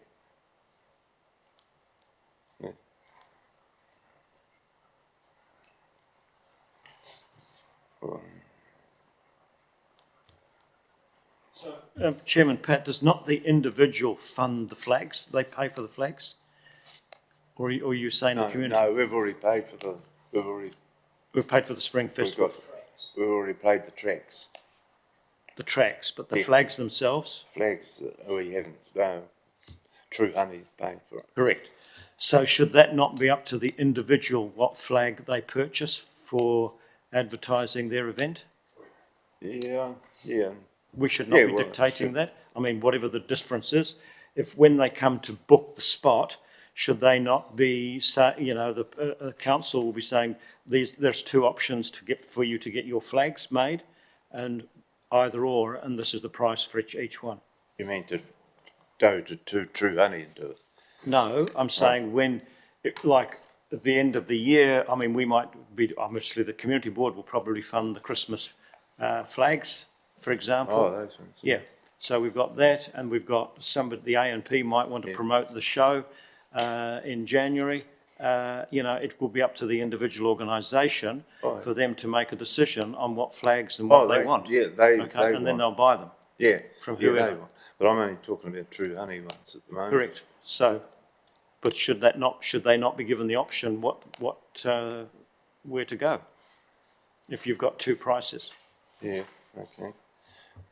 Yeah. Chairman Pat, does not the individual fund the flags? They pay for the flags? Or are you saying the community? No, we've already paid for We've paid for the Spring Festival, we've already paid the tracks. the tracks, but the Yeah. flags themselves? Flags, we haven't, True Honey's paid for it. Correct. So should that not be up to the individual what flag they purchase for advertising their event? Yeah. We should not Yeah, be well, it dictating should. that. I mean, whatever the difference is, if when they come to book the spot, should they not be, the council will be saying, there's two options for you to get your flags made, and either or, and this is the price for each one. You mean to go to True Honey and do it? No, I'm saying like at the end of the year, I mean, we might be, obviously the community board will probably fund the Christmas flags, for example. Oh, those ones. Yeah, so we've got that, and we've got somebody, the A&P might want to promote the show in January. It will be up to the individual organisation for them to make a decision on what flags and what they want. Yeah, they And then want. they'll buy them. Yeah, from yeah, whoever. they want. But I'm only talking about True Honey ones at the moment. Correct. So, but should they not be given the option where to go? If you've got two prices. Yeah, okay.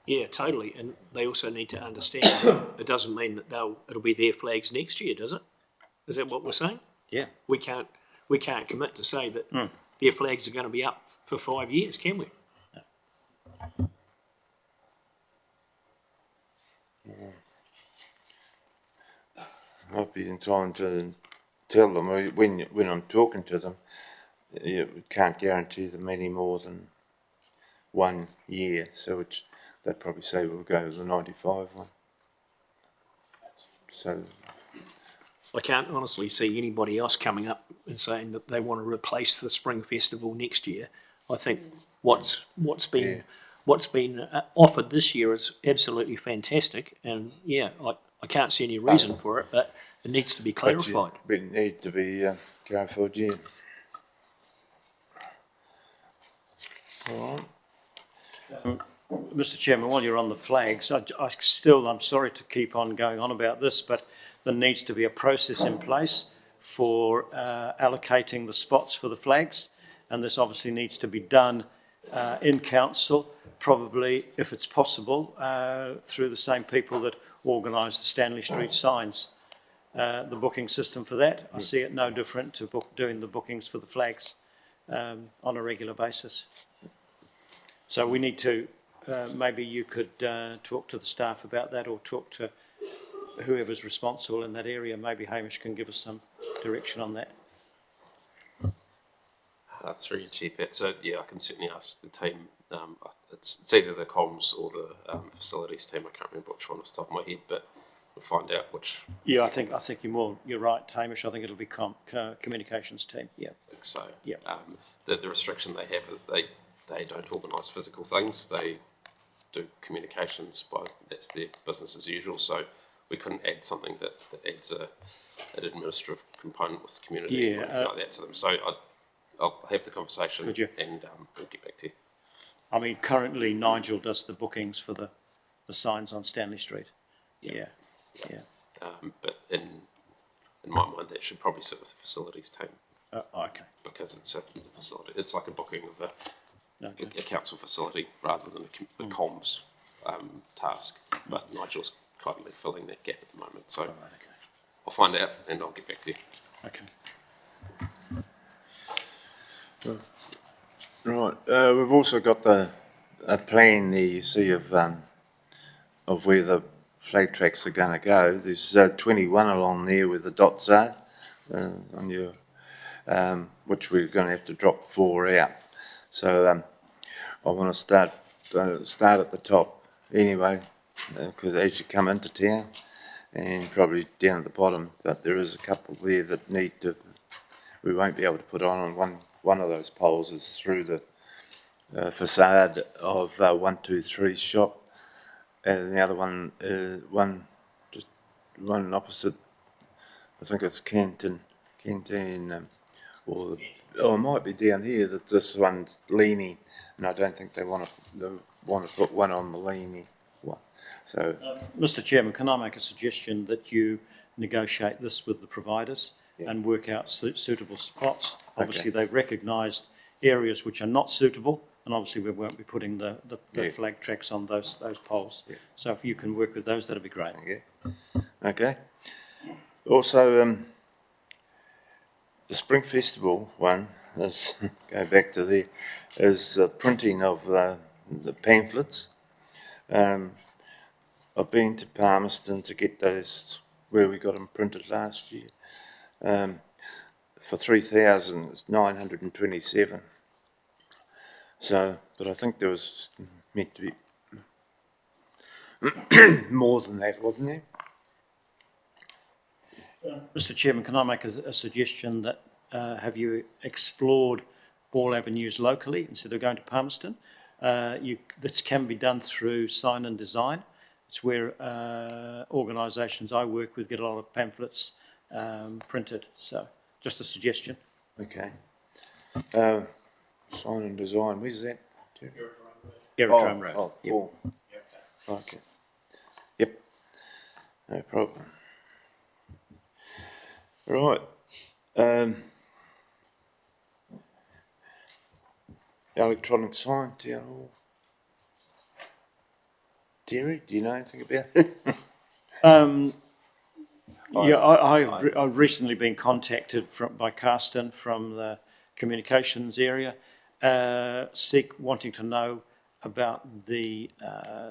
Yeah, totally. And they also need to understand it doesn't mean that it'll be their flags next year, does it? Is that what we're saying? Yeah. We can't commit to say that their flags are going to be up for 5 years, can we? Might be in time to tell them when I'm talking to them, we can't guarantee them any more than 1 year. So they'd probably say we'll go with the 95 one. So I can't honestly see anybody else coming up and saying that they want to replace the Spring Festival next year. I think what's been offered this year is absolutely fantastic, and I can't see any reason for it, but it needs to be clarified. It need to be clarified, yeah. All right. Mr. Chairman, while you're on the flags, I'm sorry to keep on going on about this, but there needs to be a process in place for allocating the spots for the flags, and this obviously needs to be done in council, probably, if it's possible, through the same people that organise the Stanley Street signs. The booking system for that, I see it no different to doing the bookings for the flags on a regular basis. So we need to, maybe you could talk to the staff about that, or talk to whoever's responsible in that area. Maybe Hamish can give us some direction on that. Through your Chair, Pat. So yeah, I can certainly ask the team. It's either the comms or the facilities team. I can't remember which one off the top of my head, but we'll find out which. Yeah, I think you're right, Hamish. I think it'll be communications team. Yeah. I think so. Yeah. The restriction they have, they don't organise physical things. They do communications that's their business as usual. So we couldn't add something that adds an administrative component with the community or anything like that to them. So I'll have the conversation. Could you? And we'll get back to you. I mean, currently Nigel does the bookings for the signs on Stanley Street. Yeah. But in my mind, that should probably sit with the facilities team Okay. because it's a facility. It's like a booking of Okay. a council facility rather than a comms task. But Nigel's kindly filling that gap at the moment. So I'll find out and I'll get back to you. Okay. Right, we've also got a plan there, you see, of where the flag tracks are going to go. There's 21 along there where the dots are, on your, which we're going to have to drop 4 out. So I want to start at the top anyway, because as you come into town, and probably down at the bottom, but there is a couple there that need to, we won't be able to put on one of those poles is through the facade of 123 shop, and the other one one opposite, I think it's canteen, or it might be down here that this one's leaning, and I don't think they want to put one on the leaning one. So, Mr. Chairman, can I make a suggestion that you negotiate this with the providers and work out suitable spots? Obviously, they've recognised areas which are not suitable, and obviously we won't be putting the flag tracks on those poles. Yeah. So if you can work with those, that'd be great. okay. Also, the Spring Festival one, is, go back to there, is printing of the pamphlets. I've been to Palmerston to get those where we got them printed last year. For 3,927. So, but I think there was meant to be more than that, wasn't there? Mr. Chairman, can I make a suggestion that have you explored all avenues locally instead of going to Palmerston? This can be done through Sign and Design. It's where organisations I work with get a lot of pamphlets printed. So, just a suggestion. Okay. Sign and Design, where's that? Aerodrome Road. Oh, Yep. Paul. Okay. Yep. No problem. Right. Electronic sign, Town Hall. Terry, do you know anything about it? Yeah, I've recently been contacted by Carsten from the communications area, wanting to know about the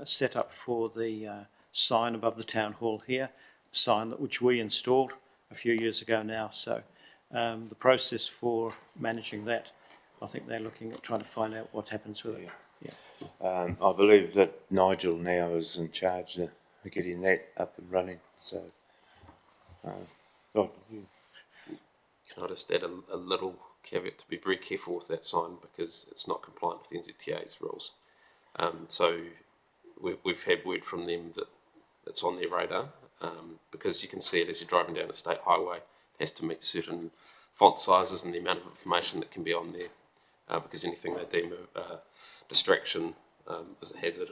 setup for the sign above the town hall here, sign which we installed a few years ago now. So the process for managing that, I think they're looking at trying to find out what happens with it. Yeah. I believe that Nigel now is in charge of getting that up and running. So, Can I just add a little caveat to be very careful with that sign because it's not compliant with NZTA's rules. So we've had word from them that it's on their radar because you can see it as you're driving down a state highway. It has to meet certain font sizes and the amount of information that can be on there because anything they deem a distraction is a hazard.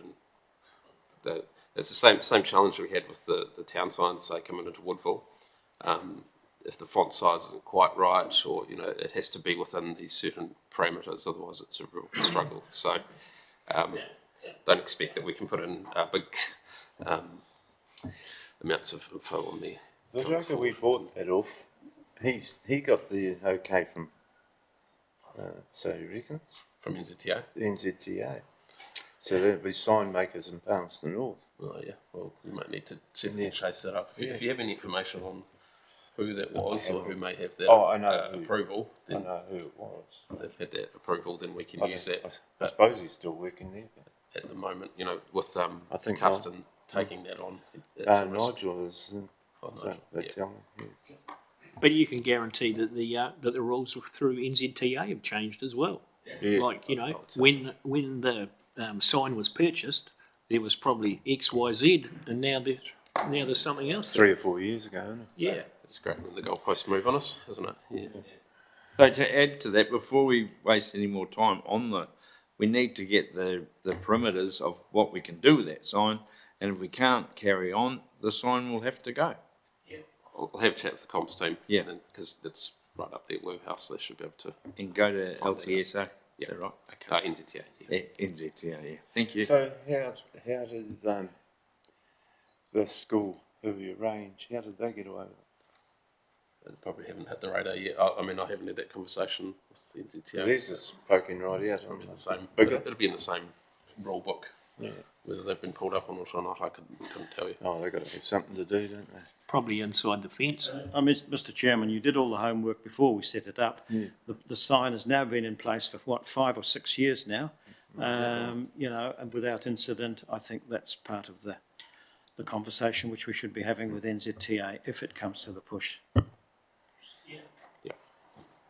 And it's the same challenge we had with the town signs, say, coming into Woodville. If the font size isn't quite right, or it has to be within these certain parameters, otherwise it's a real struggle. So don't expect that we can put in big amounts of info on there. the joker we bought that off, he got the okay from, so he reckons, From NZTA? NZTA. So there'd be sign makers in Palmerston North. Oh yeah, well you might need to certainly chase that up. If you have any information on who that was or who may have that approval, then I know who it was. if they've had that approval, then we can use that. I suppose he's still working there. But At the moment, with I think Carsten taking that on, it's a risk. Nigel is, Nigel, they yeah. tell me. Yeah. But you can guarantee that the rules through NZTA have changed as well. Yeah. Like when the sign was purchased, there was probably X, Y, Z, and now there's something else. 3 or 4 years ago, isn't it? Yeah. It's great when the goalposts move on us, isn't it? Yeah. So to add to that, before we waste any more time we need to get the perimeters of what we can do with that sign, and if we can't carry on, the sign will have to go. I'll have a chat with the comms team. Yeah. Because it's right up there at warehouse, they should be able to. And go to Find LTSA, Is that right? NZTA. Yeah. NZTA, yeah. Thank you. So how did the school who you arranged, how did they get away with it? They probably haven't hit the radar yet. I mean, I haven't had that conversation with the NZTA. These is poking right out. It'll be the same. Bigger? It'll be in the same rule book. Yeah. Whether they've been pulled up on it or not, I couldn't tell you. Oh, they've got to have something to do, don't they? Probably inside the fence. Mr Chairman, you did all the homework before we set it up. Yeah. The sign has now been in place for, 5 or 6 years now. You know, and without incident. I think that's part of the conversation which we should be having with NZTA if it comes to the push.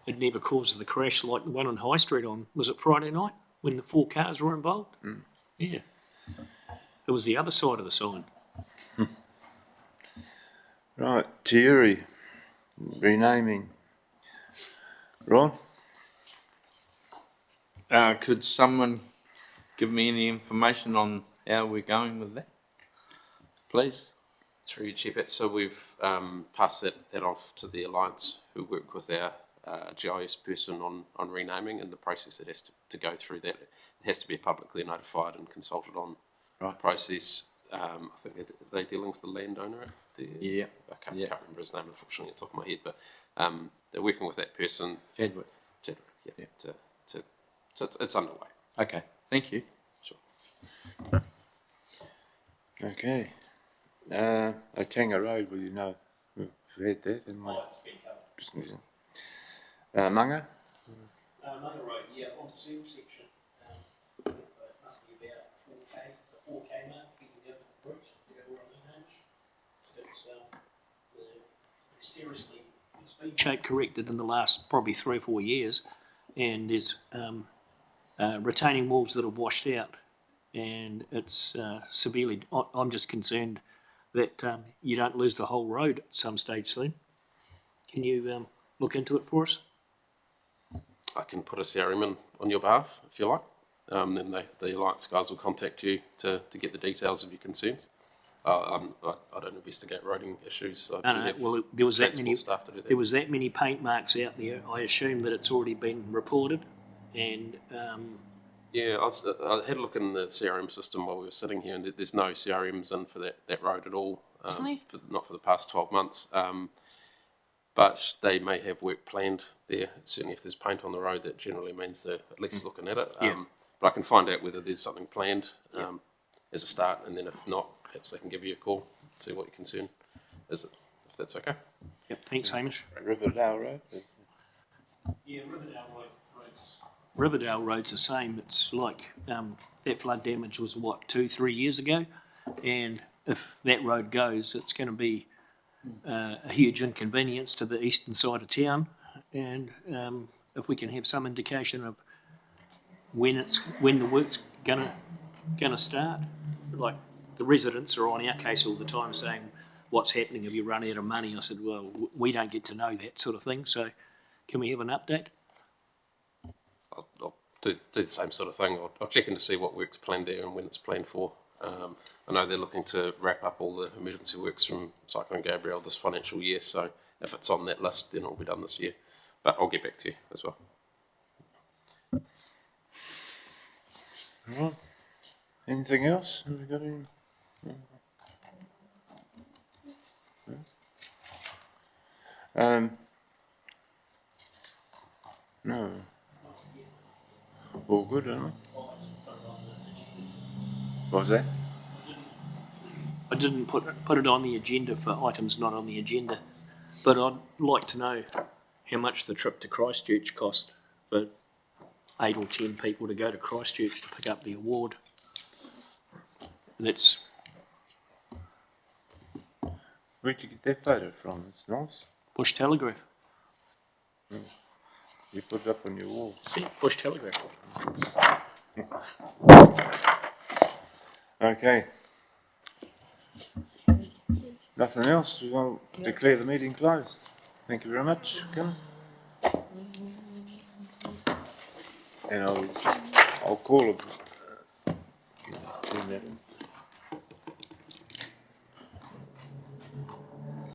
It never caused the crash like the one on High Street on, was it Friday night, when the 4 cars were involved? Yeah. It was the other side of the sign. Right, Thierry, renaming. Ron? Could someone give me any information on how we're going with that, please? Through you, Chair Pat. So we've passed that off to the Alliance, who work with our GIS person on renaming, and the process that has to go through that. It has to be publicly notified and consulted on process. I think they're dealing with the landowner at the... Yeah. I can't remember his name, unfortunately, off the top of my head, but they're working with that person. Chadwick. Yeah. So it's underway. Okay, thank you. Sure. Okay. Otanga Road, well, you know, we've had that, haven't we? It's been covered. Manga? Another road, yeah, on the seam section. It must be about 4K, the 4K mark, getting down to the bridge, to go around the hinge. It's seriously, it's been shape corrected in the last probably 3 or 4 years, and there's retaining walls that are washed out, and it's severely, I'm just concerned that you don't lose the whole road at some stage soon. Can you look into it for us? I can put a CRM in on your behalf, if you like. Then the Alliance guys will contact you to get the details of your concerns. I don't investigate roading issues. So No, well, there was that many. Staff to do that. There was that many paint marks out there. I assume that it's already been reported, and Yeah, I had a look in the CRM system while we were sitting here, and there's no CRMs in for that road at all. Isn't there? Not for the past 12 months. But they may have work planned there. Certainly if there's paint on the road, that generally means they're at least looking at it. Yeah. But I can find out whether there's something planned as a start, and then if not, perhaps they can give you a call, see what your concern is, if that's okay. Yep. Thanks, Hamish. Riverdale Road? Yeah, Riverdale Road's the same. It's like that flood damage was what 2-3 years ago, and if that road goes, it's going to be a huge inconvenience to the eastern side of town, and if we can have some indication of when the work's gonna start, like the residents are on our case all the time saying, "What's happening? Have you run out of money?" I said, "Well, we don't get to know that sort of thing. So, can we have an update?" I'll do the same sort of thing. I'll check in to see what work's planned there and when it's planned for. I know they're looking to wrap up all the emergency works from Cyclone Gabrielle this financial year, so if it's on that list, then it'll be done this year. But I'll get back to you as well. All right. Anything else? Have we got any? No. All good, aren't we? What was that? I didn't put it on the agenda for items not on the agenda, but I'd like to know how much the trip to Christchurch cost for 8 or 10 people to go to Christchurch to pick up the award. That's Where'd you get that photo from? It's nice. Bush Telegraph. You put it up on your wall. See, Bush Telegraph. Okay. Nothing else? We'll declare the meeting closed. Thank you very much. Come. And I'll call it.